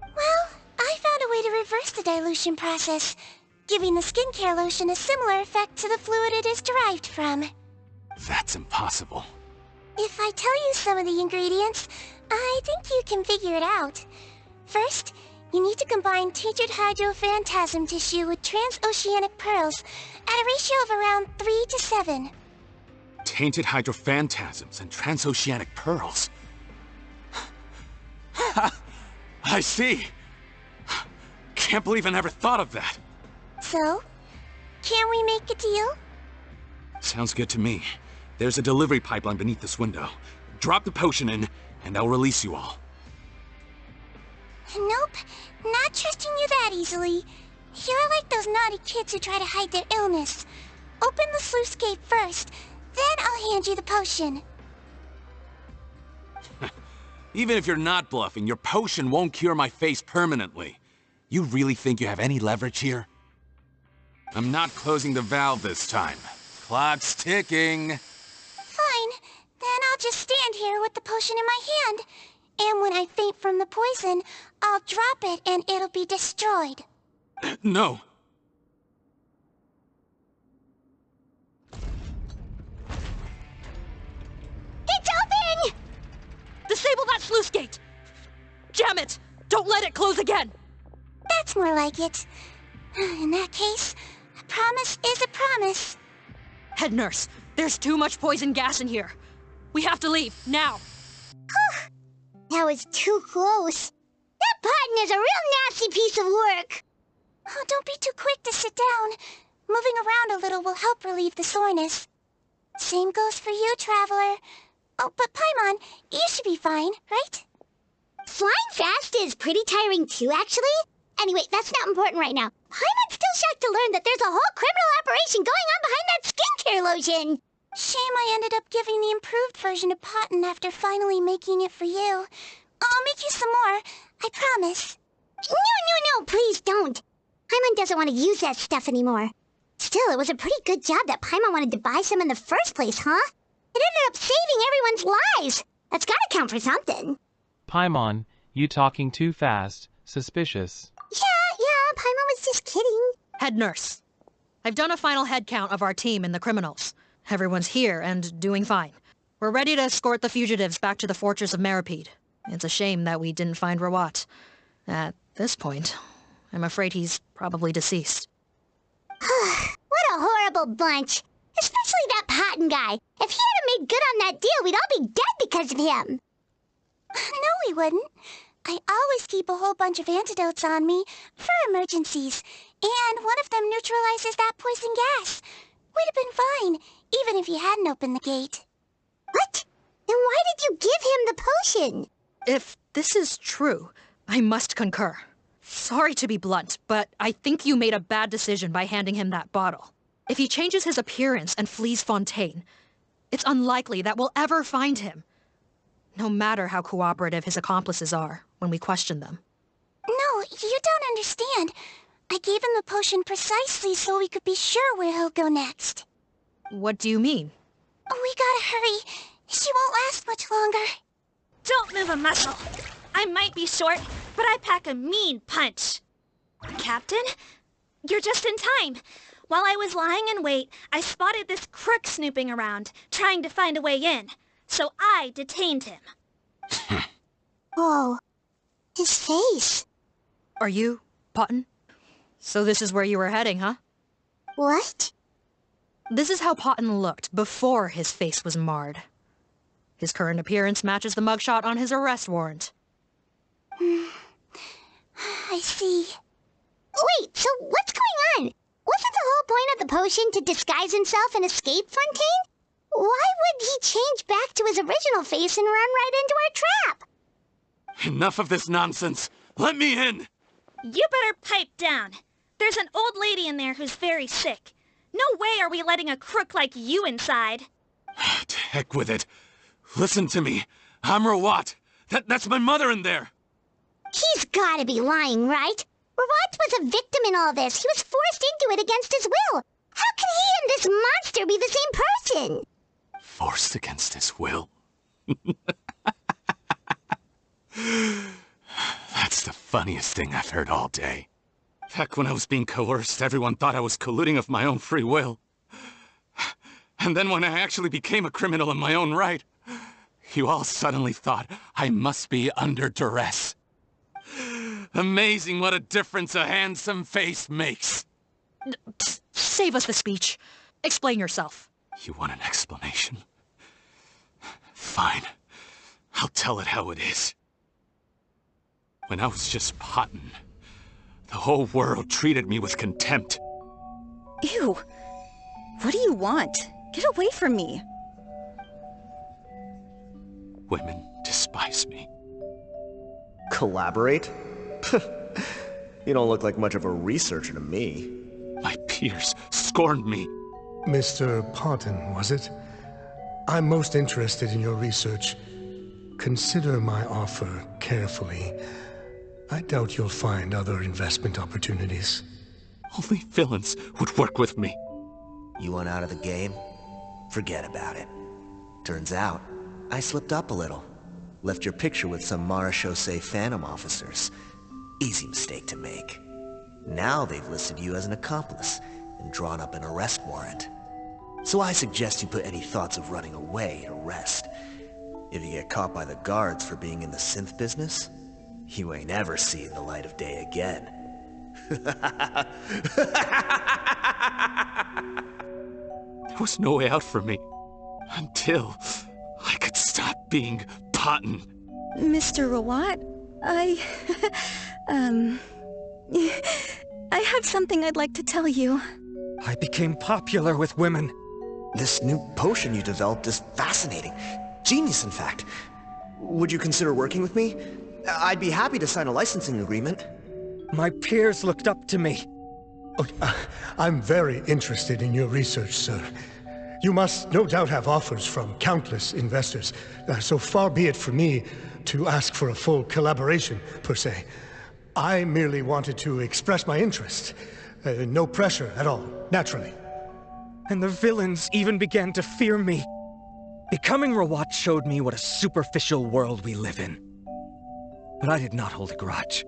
Well, I found a way to reverse the dilution process, giving the skincare lotion a similar effect to the fluid it is derived from. That's impossible. If I tell you some of the ingredients, I think you can figure it out. First, you need to combine tainted hydrophantasm tissue with transoceanic pearls at a ratio of around 3 to 7. Tainted hydrophantasms and transoceanic pearls. I see. Can't believe I never thought of that. So, can we make a deal? Sounds good to me. There's a delivery pipeline beneath this window. Drop the potion in, and I'll release you all. Nope, not trusting you that easily. You're like those naughty kids who try to hide their illness. Open the sluice gate first, Then I'll hand you the potion. Even if you're not bluffing, your potion won't cure my face permanently. You really think you have any leverage here? I'm not closing the valve this time. Clock's ticking. Fine. Then I'll just stand here with the potion in my hand. And when I faint from the poison, I'll drop it and it'll be destroyed. No. It's open! Disable that sluice gate! Jam it! Don't let it close again! That's more like it. In that case, a promise is a promise. Head nurse, there's too much poison gas in here. We have to leave, now. That was too close. That button is a real nasty piece of work. Oh, don't be too quick to sit down. Moving around a little will help relieve the soreness. Same goes for you, Traveler. Oh, but Paimon, you should be fine, right? Flying fast is pretty tiring too, actually. Anyway, that's not important right now. Paimon's still shocked to learn that there's a whole criminal operation going on behind that skincare lotion. Shame I ended up giving the improved version to Potton after finally making it for you. I'll make you some more, I promise. No, please don't. Paimon doesn't want to use that stuff anymore. Still, it was a pretty good job that Paimon wanted to buy some in the first place, huh? It ended up saving everyone's lives. That's gotta count for something. Paimon, you talking too fast. Suspicious. Yeah, Paimon was just kidding. Head nurse, I've done a final head count of our team and the criminals. Everyone's here and doing fine. We're ready to escort the fugitives back to the fortress of Meripede. It's a shame that we didn't find Rawat. At this point, I'm afraid he's probably deceased. What a horrible bunch. Especially that Potton guy. If he hadn't made good on that deal, we'd all be dead because of him. No, we wouldn't. I always keep a whole bunch of antidotes on me for emergencies, and one of them neutralizes that poison gas. We'd have been fine, even if you hadn't opened the gate. What? Then why did you give him the potion? If this is true, I must concur. Sorry to be blunt, but I think you made a bad decision by handing him that bottle. If he changes his appearance and flees Fontaine, it's unlikely that we'll ever find him. No matter how cooperative his accomplices are when we question them. No, you don't understand. I gave him the potion precisely so we could be sure where he'll go next. What do you mean? We gotta hurry. She won't last much longer. Don't move a muscle. I might be short, but I pack a mean punch. Captain, you're just in time. While I was lying in wait, I spotted this crook snooping around, trying to find a way in. So I detained him. Whoa. His face. Are you Potton? So this is where you were heading, huh? What? This is how Potton looked before his face was marred. His current appearance matches the mugshot on his arrest warrant. I see. Wait, so what's going on? Wasn't the whole point of the potion to disguise himself and escape Fontaine? Why would he change back to his original face and run right into our trap? Enough of this nonsense. Let me in. You better pipe down. There's an old lady in there who's very sick. No way are we letting a crook like you inside. To heck with it. Listen to me. I'm Rawat. That's my mother in there. He's gotta be lying, right? Rawat was a victim in all this. He was forced into it against his will. How can he and this monster be the same person? Forced against his will? That's the funniest thing I've heard all day. Back when I was being coerced, everyone thought I was colluding of my own free will. And then when I actually became a criminal in my own right, you all suddenly thought I must be under duress. Amazing what a difference a handsome face makes. Save us the speech. Explain yourself. You want an explanation? Fine. I'll tell it how it is. When I was just Potton, the whole world treated me with contempt. Ew. What do you want? Get away from me. Women despise me. Collaborate? You don't look like much of a researcher to me. My peers scorned me. Mr. Potton, was it? I'm most interested in your research. Consider my offer carefully. I doubt you'll find other investment opportunities. Only villains would work with me. You want out of the game? Forget about it. Turns out, I slipped up a little. Left your picture with some Marechaussee Phantom officers. Easy mistake to make. Now they've listed you as an accomplice and drawn up an arrest warrant. So I suggest you put any thoughts of running away to rest. If you get caught by the guards for being in the synth business, you ain't ever seeing the light of day again. There was no way out for me until I could stop being Potton. Mr. Rawat, I have something I'd like to tell you. I became popular with women. This new potion you developed is fascinating. Genius, in fact. Would you consider working with me? I'd be happy to sign a licensing agreement. My peers looked up to me. Oh, I'm very interested in your research, sir. You must no doubt have offers from countless investors, so far be it for me to ask for a full collaboration, per se. I merely wanted to express my interest. No pressure at all, naturally. And the villains even began to fear me. Becoming Rawat showed me what a superficial world we live in. But I did not hold a grudge.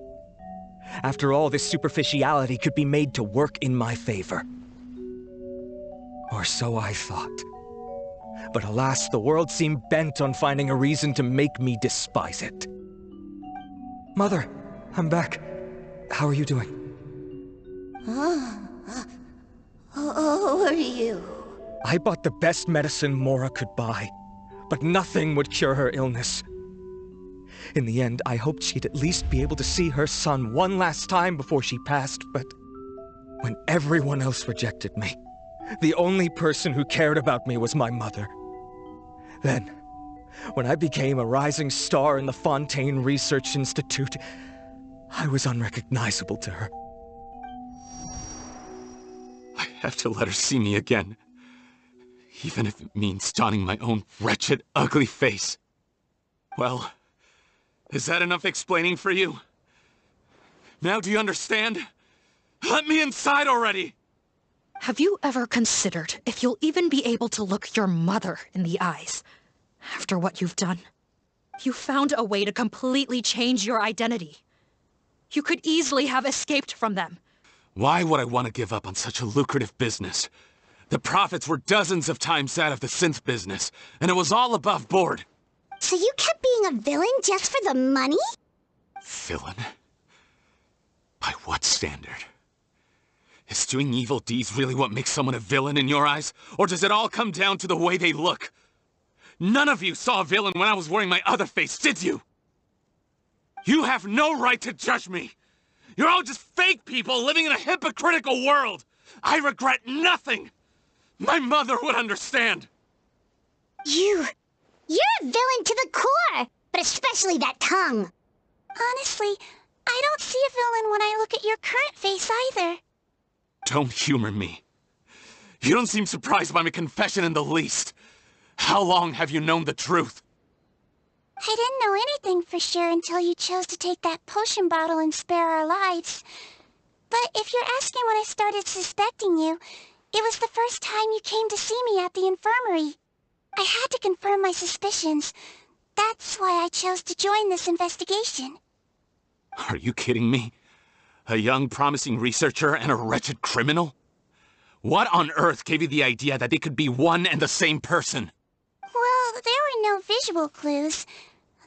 After all, this superficiality could be made to work in my favor. Or so I thought. But alas, the world seemed bent on finding a reason to make me despise it. Mother, I'm back. How are you doing? Who are you? I bought the best medicine Mora could buy, but nothing would cure her illness. In the end, I hoped she'd at least be able to see her son one last time before she passed, but when everyone else rejected me, the only person who cared about me was my mother. Then, when I became a rising star in the Fontaine Research Institute, I was unrecognizable to her. I have to let her see me again. Even if it means donning my own wretched, ugly face. Well, is that enough explaining for you? Now do you understand? Let me inside already! Have you ever considered if you'll even be able to look your mother in the eyes after what you've done? You found a way to completely change your identity. You could easily have escaped from them. Why would I want to give up on such a lucrative business? The profits were dozens of times that of the synth business, and it was all above board. So you kept being a villain just for the money? Villain? By what standard? Is doing evil deeds really what makes someone a villain in your eyes? Or does it all come down to the way they look? None of you saw a villain when I was wearing my other face, did you? You have no right to judge me! You're all just fake people living in a hypocritical world! I regret nothing! My mother would understand! You're a villain to the core! But especially that tongue! Honestly, I don't see a villain when I look at your current face either. Don't humor me. You don't seem surprised by my confession in the least. How long have you known the truth? I didn't know anything for sure until you chose to take that potion bottle and spare our lives. But if you're asking when I started suspecting you, it was the first time you came to see me at the infirmary. I had to confirm my suspicions. That's why I chose to join this investigation. Are you kidding me? A young, promising researcher and a wretched criminal? What on earth gave you the idea that they could be one and the same person? Well, there were no visual clues.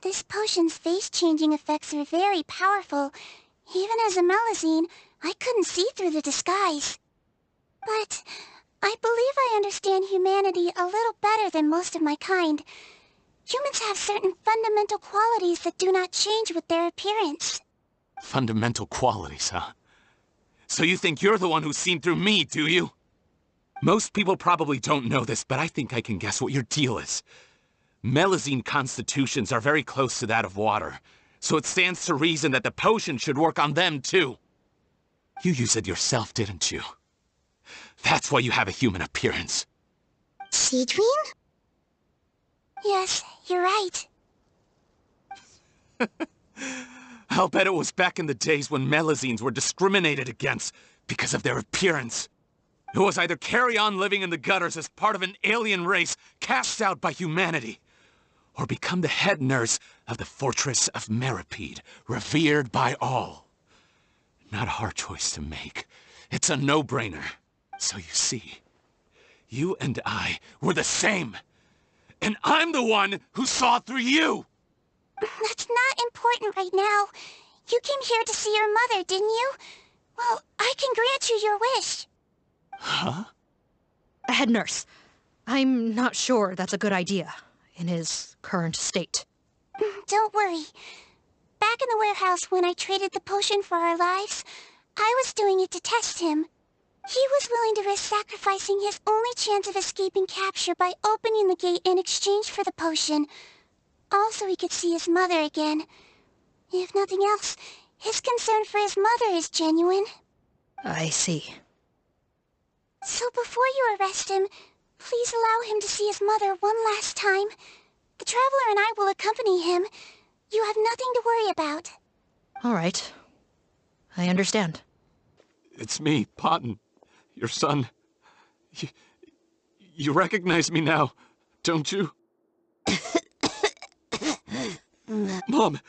This potion's face-changing effects are very powerful. Even as a Melusine, I couldn't see through the disguise. But I believe I understand humanity a little better than most of my kind. Humans have certain fundamental qualities that do not change with their appearance. Fundamental qualities, huh? So you think you're the one who's seen through me, do you? Most people probably don't know this, but I think I can guess what your deal is. Melusine constitutions are very close to that of water, so it stands to reason that the potion should work on them, too. You use it yourself, didn't you? That's why you have a human appearance. Sigewinne? Yes, you're right. I'll bet it was back in the days when Melazines were discriminated against because of their appearance. It was either carry on living in the gutters as part of an alien race cast out by humanity, or become the head nurse of the Fortress of Meripede, revered by all. Not a hard choice to make. It's a no-brainer. So you see, you and I were the same. And I'm the one who saw through you! That's not important right now. You came here to see your mother, didn't you? Well, I can grant you your wish. Huh? Head nurse, I'm not sure that's a good idea in his current state. Don't worry. Back in the warehouse when I traded the potion for our lives, I was doing it to test him. He was willing to risk sacrificing his only chance of escaping capture by opening the gate in exchange for the potion. Also, he could see his mother again. If nothing else, his concern for his mother is genuine. I see. So before you arrest him, please allow him to see his mother one last time. The Traveler and I will accompany him. You have nothing to worry about. All right. I understand. It's me, Potton, your son. You recognize me now, don't you? Mom,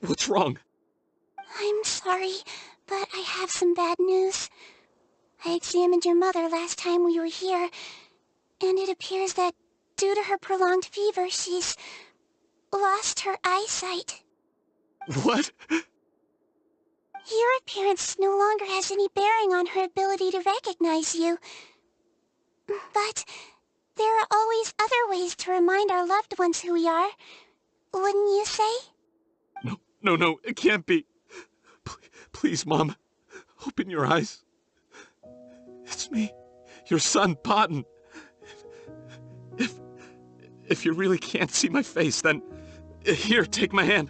what's wrong? I'm sorry, but I have some bad news. I examined your mother last time we were here, and it appears that due to her prolonged fever, she's lost her eyesight. What? Your appearance no longer has any bearing on her ability to recognize you. But there are always other ways to remind our loved ones who we are. Wouldn't you say? No, it can't be. Please, Mom, open your eyes. It's me, your son, Potton. If you really can't see my face, then here, take my hand.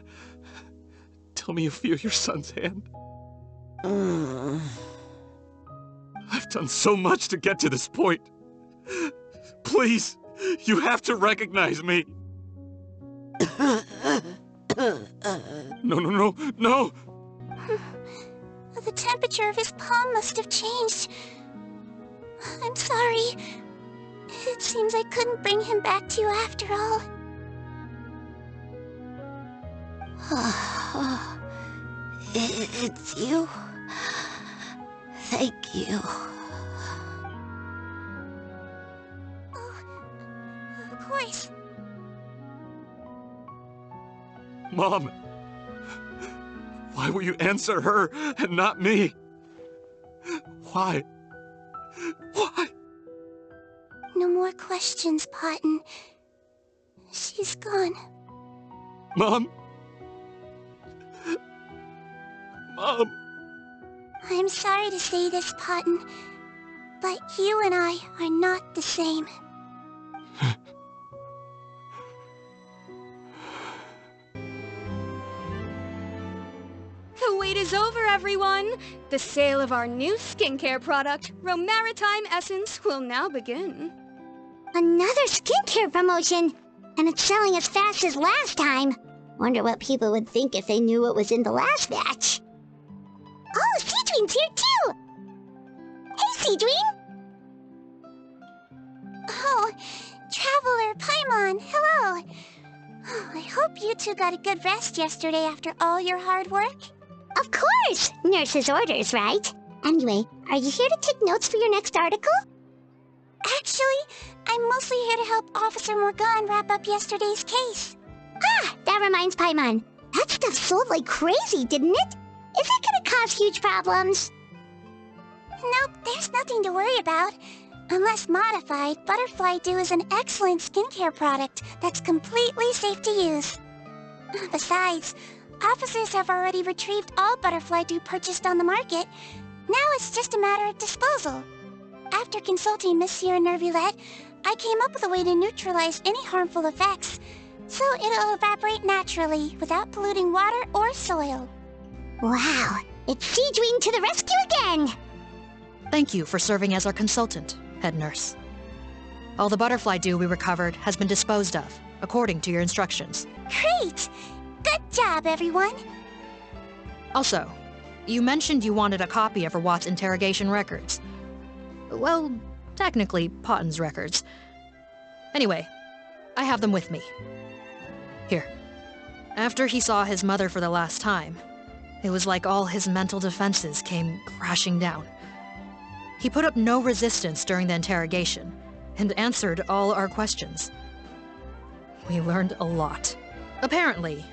Tell me you feel your son's hand. I've done so much to get to this point. Please, you have to recognize me. No. The temperature of his palm must have changed. I'm sorry. It seems I couldn't bring him back to you after all. It's you. Thank you. Of course. Mom, why will you answer her and not me? Why? No more questions, Potton. She's gone. Mom? I'm sorry to say this, Potton, but you and I are not the same. The wait is over, everyone! The sale of our new skincare product, Romaritime Essence, will now begin. Another skincare promotion! And it's selling as fast as last time. Wonder what people would think if they knew what was in the last batch. Oh, Sigewinne's here too! Hey, Sigewinne! Oh, Traveler Paimon, hello! Oh, I hope you two got a good rest yesterday after all your hard work. Of course! Nurse's orders, right? Anyway, are you here to take notes for your next article? Actually, I'm mostly here to help Officer Morgan wrap up yesterday's case. Ah, that reminds Paimon. That stuff sold like crazy, didn't it? Is it gonna cause huge problems? Nope, there's nothing to worry about. Unless modified, Butterfly Dew is an excellent skincare product that's completely safe to use. Besides, officers have already retrieved all Butterfly Dew purchased on the market. Now it's just a matter of disposal. After consulting Monsieur Nervulette, I came up with a way to neutralize any harmful effects, so it'll evaporate naturally without polluting water or soil. Wow, it's Sigewinne to the rescue again! Thank you for serving as our consultant, head nurse. All the butterfly dew we recovered has been disposed of, according to your instructions. Great! Good job, everyone! Also, you mentioned you wanted a copy of Rawat's interrogation records. Well, technically, Potten's records. Anyway, I have them with me. Here. After he saw his mother for the last time, it was like all his mental defenses came crashing down. He put up no resistance during the interrogation, and answered all our questions. We learned a lot. Apparently,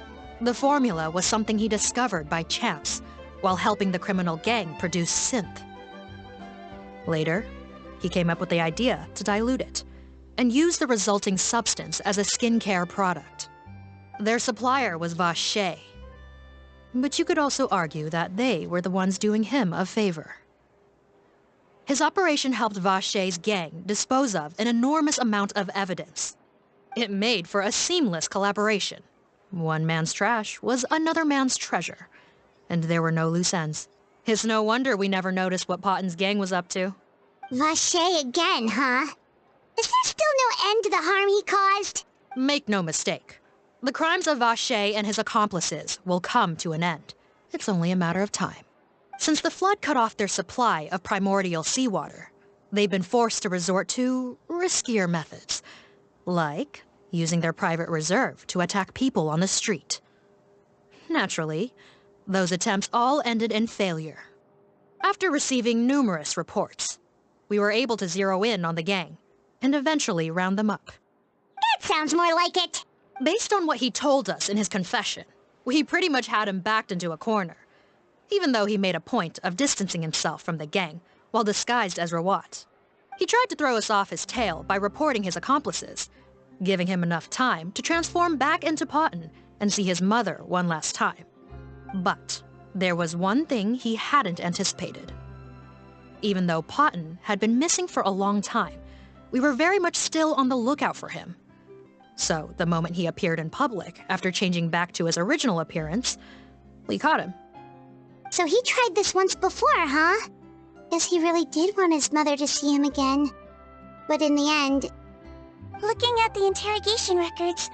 the formula was something he discovered by chance while helping the criminal gang produce synth. Later, he came up with the idea to dilute it and use the resulting substance as a skincare product. Their supplier was Vache, but you could also argue that they were the ones doing him a favor. His operation helped Vache's gang dispose of an enormous amount of evidence. It made for a seamless collaboration. One man's trash was another man's treasure, and there were no loose ends. It's no wonder we never noticed what Potten's gang was up to. Vache again, huh? Is there still no end to the harm he caused? Make no mistake. The crimes of Vache and his accomplices will come to an end. It's only a matter of time. Since the flood cut off their supply of primordial seawater, they've been forced to resort to riskier methods, like using their private reserve to attack people on the street. Naturally, those attempts all ended in failure. After receiving numerous reports, we were able to zero in on the gang and eventually round them up. That sounds more like it. Based on what he told us in his confession, we pretty much had him backed into a corner, even though he made a point of distancing himself from the gang while disguised as Rawat. He tried to throw us off his tail by reporting his accomplices, giving him enough time to transform back into Potten and see his mother one last time. But there was one thing he hadn't anticipated. Even though Potten had been missing for a long time, we were very much still on the lookout for him. So the moment he appeared in public after changing back to his original appearance, we caught him. So he tried this once before, huh? Guess he really did want his mother to see him again. But in the end... Looking at the interrogation records,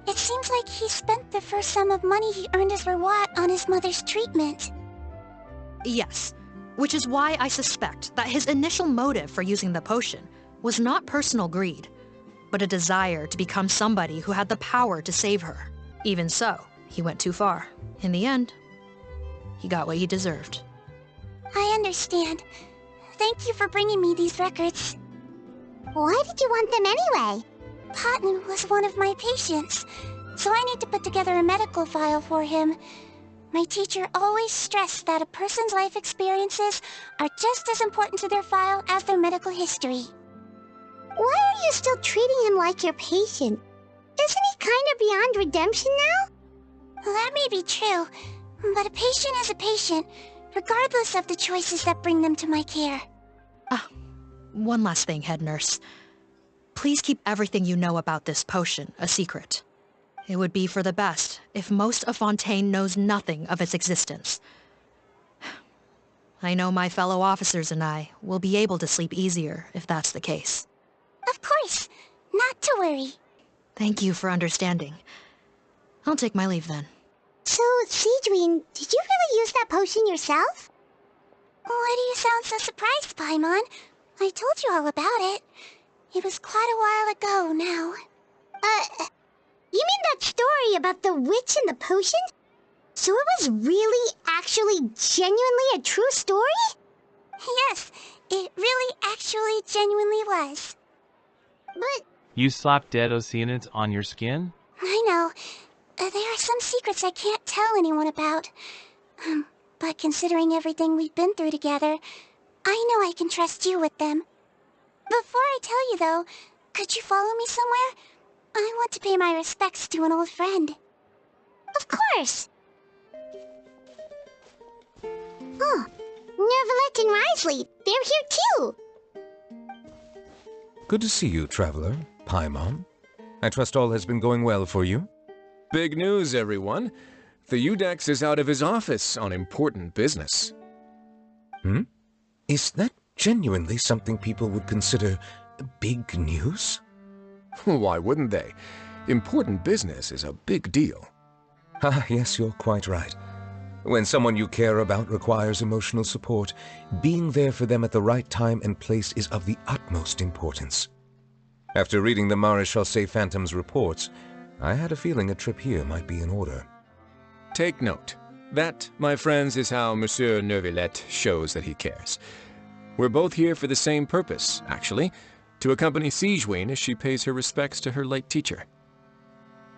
it seems like he spent the first sum of money he earned as Rawat on his mother's treatment. Yes, which is why I suspect that his initial motive for using the potion was not personal greed, but a desire to become somebody who had the power to save her. Even so, he went too far. In the end, he got what he deserved. I understand. Thank you for bringing me these records. Why did you want them anyway? Potten was one of my patients, so I need to put together a medical file for him. My teacher always stressed that a person's life experiences are just as important to their file as their medical history. Why are you still treating him like your patient? Isn't he kind of beyond redemption now? That may be true, but a patient is a patient, regardless of the choices that bring them to my care. One last thing, head nurse. Please keep everything you know about this potion a secret. It would be for the best if most of Fontaine knows nothing of its existence. I know my fellow officers and I will be able to sleep easier if that's the case. Of course. Not to worry. Thank you for understanding. I'll take my leave then. So, Sigewinne, did you really use that potion yourself? Why do you sound so surprised, Paimon? I told you all about it. It was quite a while ago now. You mean that story about the witch and the potion? So it was really, actually, genuinely a true story? Yes, it really, actually, genuinely was. But... You slapped dead Oceanids on your skin? I know. There are some secrets I can't tell anyone about. But considering everything we've been through together, I know I can trust you with them. Before I tell you, though, could you follow me somewhere? I want to pay my respects to an old friend. Of course! Oh, Nervalette and Risley, they're here too! Good to see you, Traveler. Paimon. I trust all has been going well for you? Big news, everyone. The Udex is out of his office on important business. Is that genuinely something people would consider big news? Why wouldn't they? Important business is a big deal. Ah, yes, you're quite right. When someone you care about requires emotional support, being there for them at the right time and place is of the utmost importance. After reading the Maréchal Phantom's reports, I had a feeling a trip here might be in order. Take note. That, my friends, is how Monsieur Neuvillette shows that he cares. We're both here for the same purpose, actually, to accompany Sigewinne as she pays her respects to her late teacher.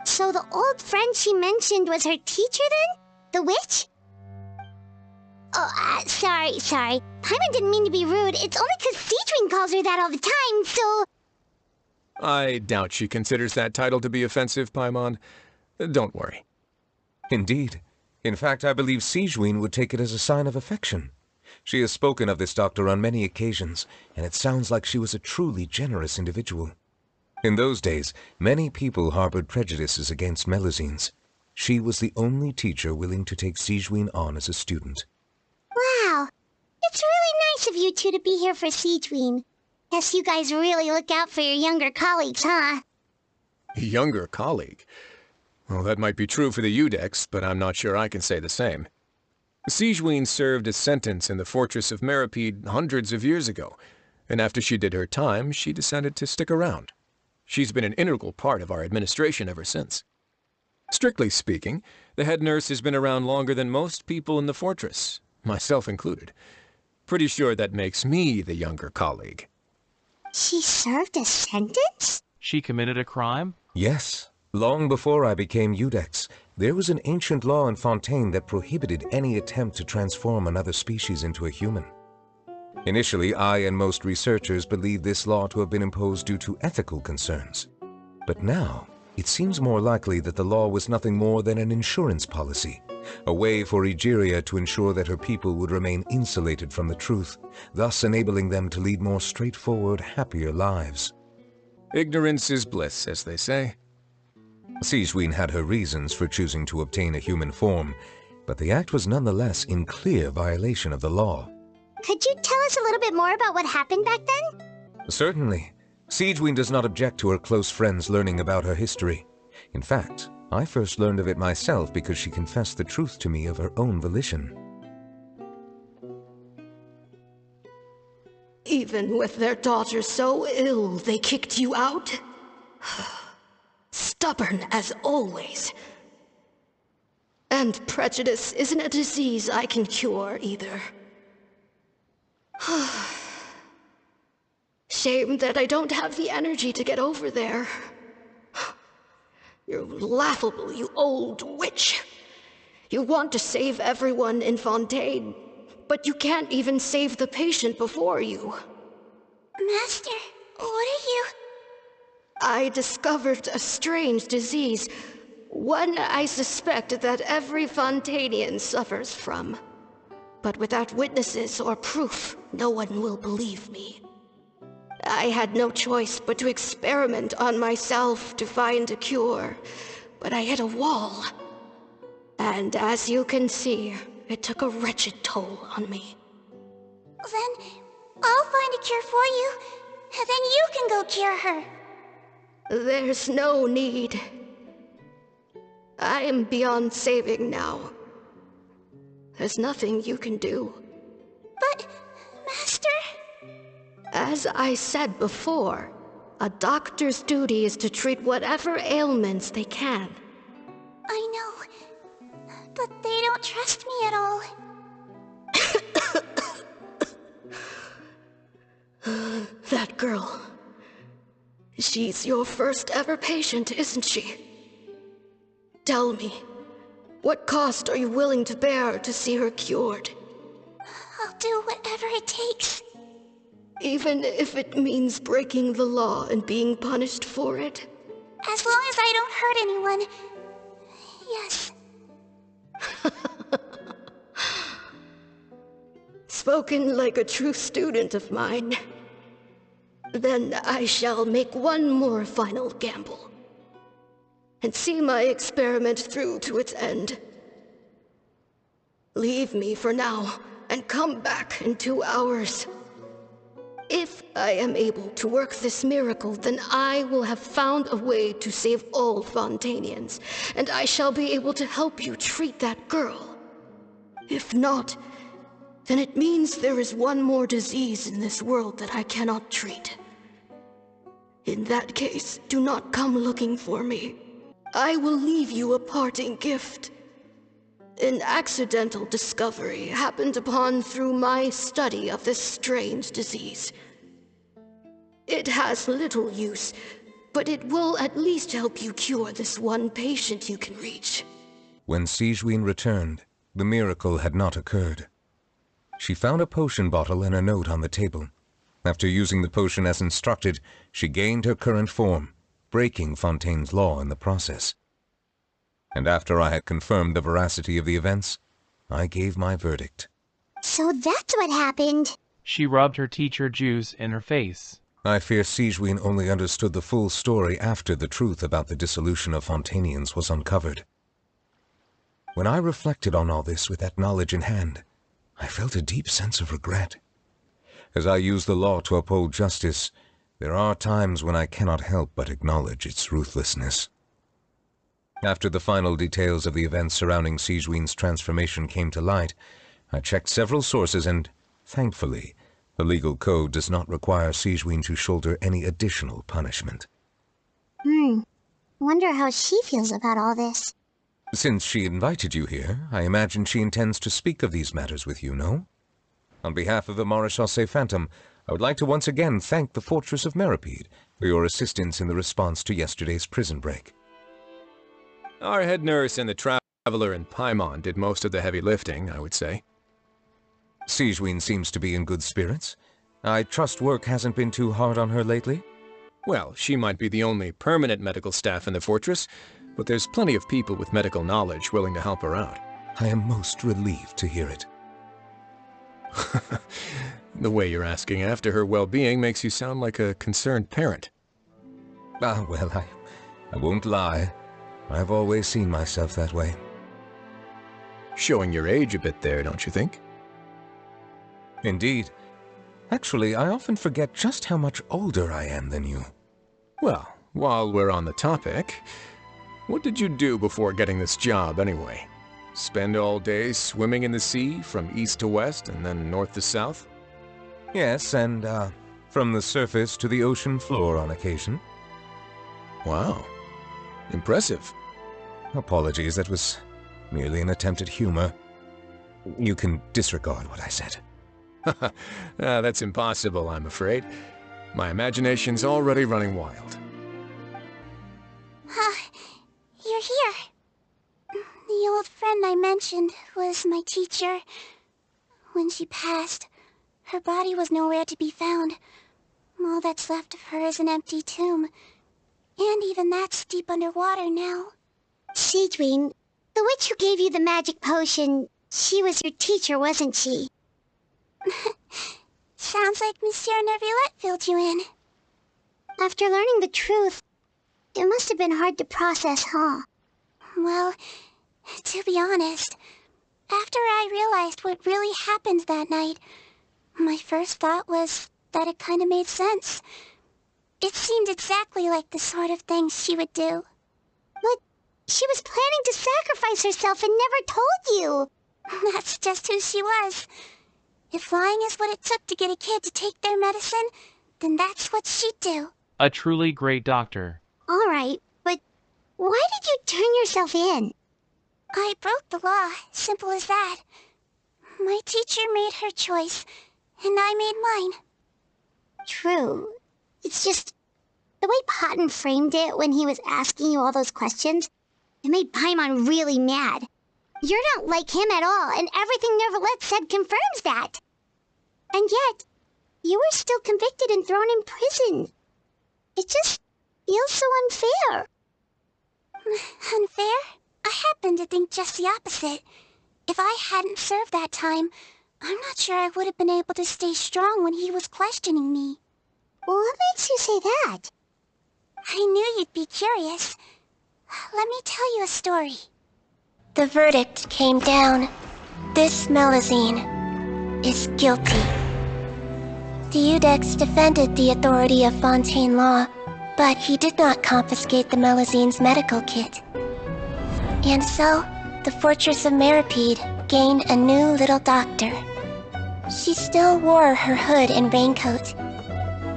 So the old friend she mentioned was her teacher then? The witch? Oh, sorry. Paimon didn't mean to be rude. It's only because Sigewinne calls her that all the time, so... I doubt she considers that title to be offensive, Paimon. Don't worry. Indeed. In fact, I believe Sigewinne would take it as a sign of affection. She has spoken of this doctor on many occasions, and it sounds like she was a truly generous individual. In those days, many people harbored prejudices against Melusines. She was the only teacher willing to take Sigewinne on as a student. Wow. It's really nice of you two to be here for Sigewinne. Guess you guys really look out for your younger colleagues, huh? Younger colleague? Well, that might be true for the Udex, but I'm not sure I can say the same. Sigewinne served a sentence in the fortress of Meripede hundreds of years ago, and after she did her time, she decided to stick around. She's been an integral part of our administration ever since. Strictly speaking, the head nurse has been around longer than most people in the fortress, myself included. Pretty sure that makes me the younger colleague. She served a sentence? She committed a crime? Yes. Long before I became Udex, there was an ancient law in Fontaine that prohibited any attempt to transform another species into a human. Initially, I and most researchers believed this law to have been imposed due to ethical concerns. But now, it seems more likely that the law was nothing more than an insurance policy, a way for Egeria to ensure that her people would remain insulated from the truth, thus enabling them to lead more straightforward, happier lives. Ignorance is bliss, as they say. Sigewinne had her reasons for choosing to obtain a human form, but the act was nonetheless in clear violation of the law. Could you tell us a little bit more about what happened back then? Certainly. Sigewinne does not object to her close friends learning about her history. In fact, I first learned of it myself because she confessed the truth to me of her own volition. Even with their daughter so ill, they kicked you out? Stubborn as always. And prejudice isn't a disease I can cure either. Shame that I don't have the energy to get over there. You're laughable, you old witch. You want to save everyone in Fontaine, but you can't even save the patient before you. Master, what are you... I discovered a strange disease, one I suspect that every Fontainian suffers from. But without witnesses or proof, no one will believe me. I had no choice but to experiment on myself to find a cure, but I hit a wall. And as you can see, it took a wretched toll on me. Then I'll find a cure for you, and then you can go cure her. There's no need. I am beyond saving now. There's nothing you can do. But, Master... As I said before, a doctor's duty is to treat whatever ailments they can. I know, but they don't trust me at all. That girl. She's your first ever patient, isn't she? Tell me, what cost are you willing to bear to see her cured? I'll do whatever it takes. Even if it means breaking the law and being punished for it? As long as I don't hurt anyone. Yes. Spoken like a true student of mine. Then I shall make one more final gamble. And see my experiment through to its end. Leave me for now, and come back in 2 hours. If I am able to work this miracle, then I will have found a way to save all Fontanians, and I shall be able to help you treat that girl. If not, then it means there is one more disease in this world that I cannot treat. In that case, do not come looking for me. I will leave you a parting gift. An accidental discovery happened upon through my study of this strange disease. It has little use, but it will at least help you cure this one patient you can reach. When Sigewinne returned, the miracle had not occurred. She found a potion bottle and a note on the table. After using the potion as instructed, she gained her current form, breaking Fontaine's law in the process. And after I had confirmed the veracity of the events, I gave my verdict. So that's what happened. She rubbed her teacher juice in her face. I fear Sigewinne only understood the full story after the truth about the dissolution of Fontanians was uncovered. When I reflected on all this with that knowledge in hand, I felt a deep sense of regret. As I use the law to uphold justice, there are times when I cannot help but acknowledge its ruthlessness. After the final details of the events surrounding Sigewinne's transformation came to light, I checked several sources and, thankfully, the legal code does not require Sigewinne to shoulder any additional punishment. Wonder how she feels about all this. Since she invited you here, I imagine she intends to speak of these matters with you, no? On behalf of the Maréchaussée Phantom, I would like to once again thank the Fortress of Meripede for your assistance in the response to yesterday's prison break. Our head nurse and the traveler in Paimon did most of the heavy lifting, I would say. Sigewinne seems to be in good spirits. I trust work hasn't been too hard on her lately? Well, she might be the only permanent medical staff in the fortress, but there's plenty of people with medical knowledge willing to help her out. I am most relieved to hear it. The way you're asking after her well-being makes you sound like a concerned parent. Well, I won't lie. I've always seen myself that way. Showing your age a bit there, don't you think? Indeed. Actually, I often forget just how much older I am than you. Well, while we're on the topic, what did you do before getting this job anyway? Spend all day swimming in the sea from east to west and then north to south? Yes, and from the surface to the ocean floor on occasion. Wow. Impressive. Apologies, that was merely an attempt at humor. You can disregard what I said. That's impossible, I'm afraid. My imagination's already running wild. You're here. The old friend I mentioned was my teacher. When she passed, her body was nowhere to be found. All that's left of her is an empty tomb. And even that's deep underwater now. Sigewinne, the witch who gave you the magic potion, she was your teacher, wasn't she? Sounds like Monsieur Neuvillette filled you in. After learning the truth, it must have been hard to process, huh? Well, to be honest, after I realized what really happened that night, my first thought was that it kind of made sense. It seemed exactly like the sort of thing she would do. But she was planning to sacrifice herself and never told you. That's just who she was. If lying is what it took to get a kid to take their medicine, then that's what she'd do. A truly great doctor. All right, but why did you turn yourself in? I broke the law, simple as that. My teacher made her choice, and I made mine. True. It's just, the way Potton framed it when he was asking you all those questions, it made Paimon really mad. You're not like him at all, and everything Neuvillette said confirms that. And yet, you were still convicted and thrown in prison. It just feels so unfair. Unfair? I happen to think just the opposite. If I hadn't served that time, I'm not sure I would have been able to stay strong when he was questioning me. What makes you say that? I knew you'd be curious. Let me tell you a story. The verdict came down. This Melusine is guilty. The Udex defended the authority of Fontaine law, but he did not confiscate the Melizine's medical kit. And so, the Fortress of Meripede gained a new little doctor. She still wore her hood and raincoat,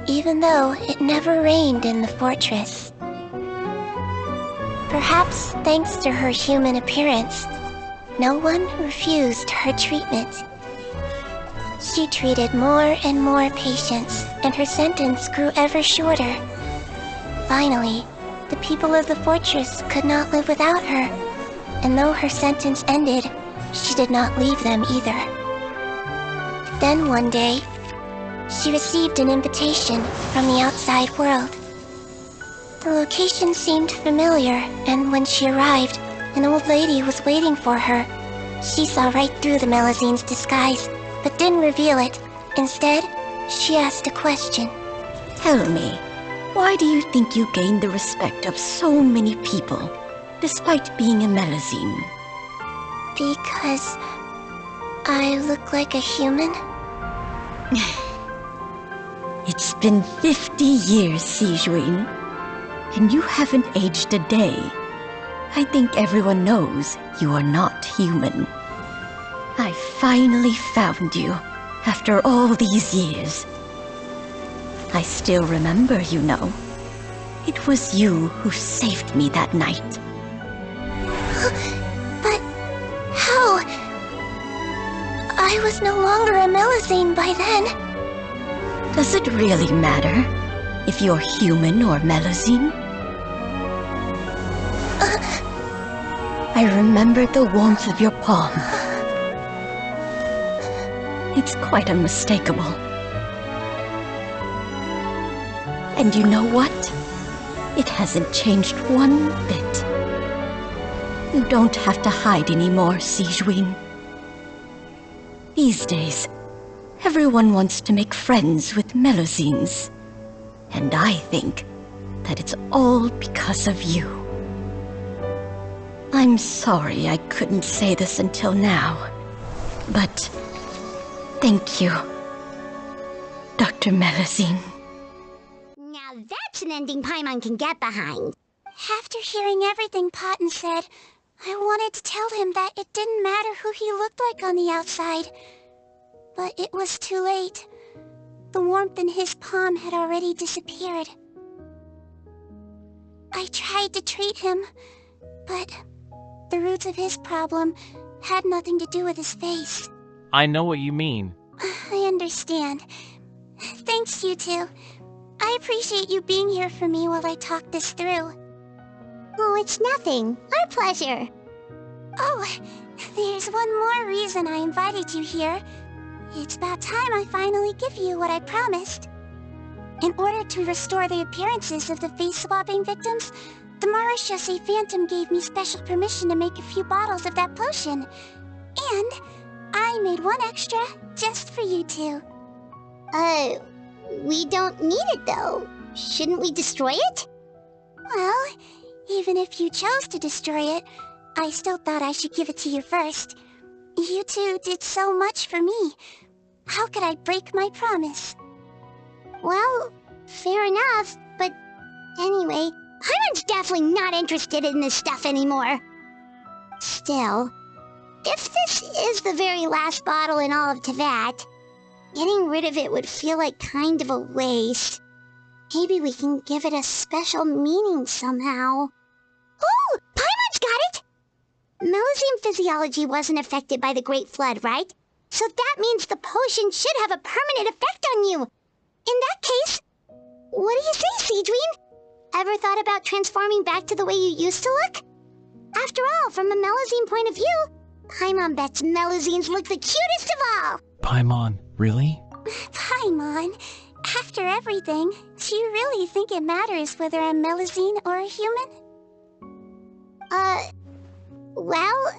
even though it never rained in the fortress. Perhaps thanks to her human appearance, no one refused her treatment. She treated more and more patients, and her sentence grew ever shorter. Finally, the people of the fortress could not live without her, and though her sentence ended, she did not leave them either. Then one day, she received an invitation from the outside world. The location seemed familiar, and when she arrived, an old lady was waiting for her. She saw right through the Melizine's disguise, but didn't reveal it. Instead, she asked a question. Tell me, why do you think you gained the respect of so many people, despite being a Melizine? Because I look like a human? It's been 50 years, Sigewinne, and you haven't aged a day. I think everyone knows you are not human. I finally found you, after all these years. I still remember, you know. It was you who saved me that night. But how? I was no longer a Melizine by then. Does it really matter if you're human or Melizine? I remember the warmth of your palm. It's quite unmistakable. And you know what? It hasn't changed one bit. You don't have to hide anymore, Sigewinne. These days, everyone wants to make friends with Melizines. And I think that it's all because of you. I'm sorry I couldn't say this until now, but thank you, Dr. Melizine. Now that's an ending Paimon can get behind. After hearing everything Potten said, I wanted to tell him that it didn't matter who he looked like on the outside. But it was too late. The warmth in his palm had already disappeared. I tried to treat him, but the roots of his problem had nothing to do with his face. I know what you mean. I understand. Thanks, you two. I appreciate you being here for me while I talk this through. Oh, it's nothing. Our pleasure. Oh, there's one more reason I invited you here. It's about time I finally give you what I promised. In order to restore the appearances of the face-swapping victims, the Marechaussee Phantom gave me special permission to make a few bottles of that potion. And I made one extra just for you two. We don't need it though. Shouldn't we destroy it? Well, even if you chose to destroy it, I still thought I should give it to you first. You two did so much for me. How could I break my promise? Well, fair enough, but anyway, Paimon's definitely not interested in this stuff anymore. Still, if this is the very last bottle in all of Teyvat, getting rid of it would feel like kind of a waste. Maybe we can give it a special meaning somehow. Oh, Paimon's got it! Melizine physiology wasn't affected by the Great Flood, right? So that means the potion should have a permanent effect on you. In that case, what do you say, Sigewinne? Ever thought about transforming back to the way you used to look? After all, from a Melizine point of view, Paimon bets Melizines look the cutest of all. Paimon, really? Paimon, after everything, do you really think it matters whether I'm Melizine or a human? Well...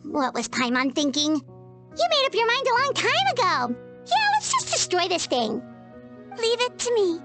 What was Paimon thinking? You made up your mind a long time ago. Yeah, let's just destroy this thing. Leave it to me.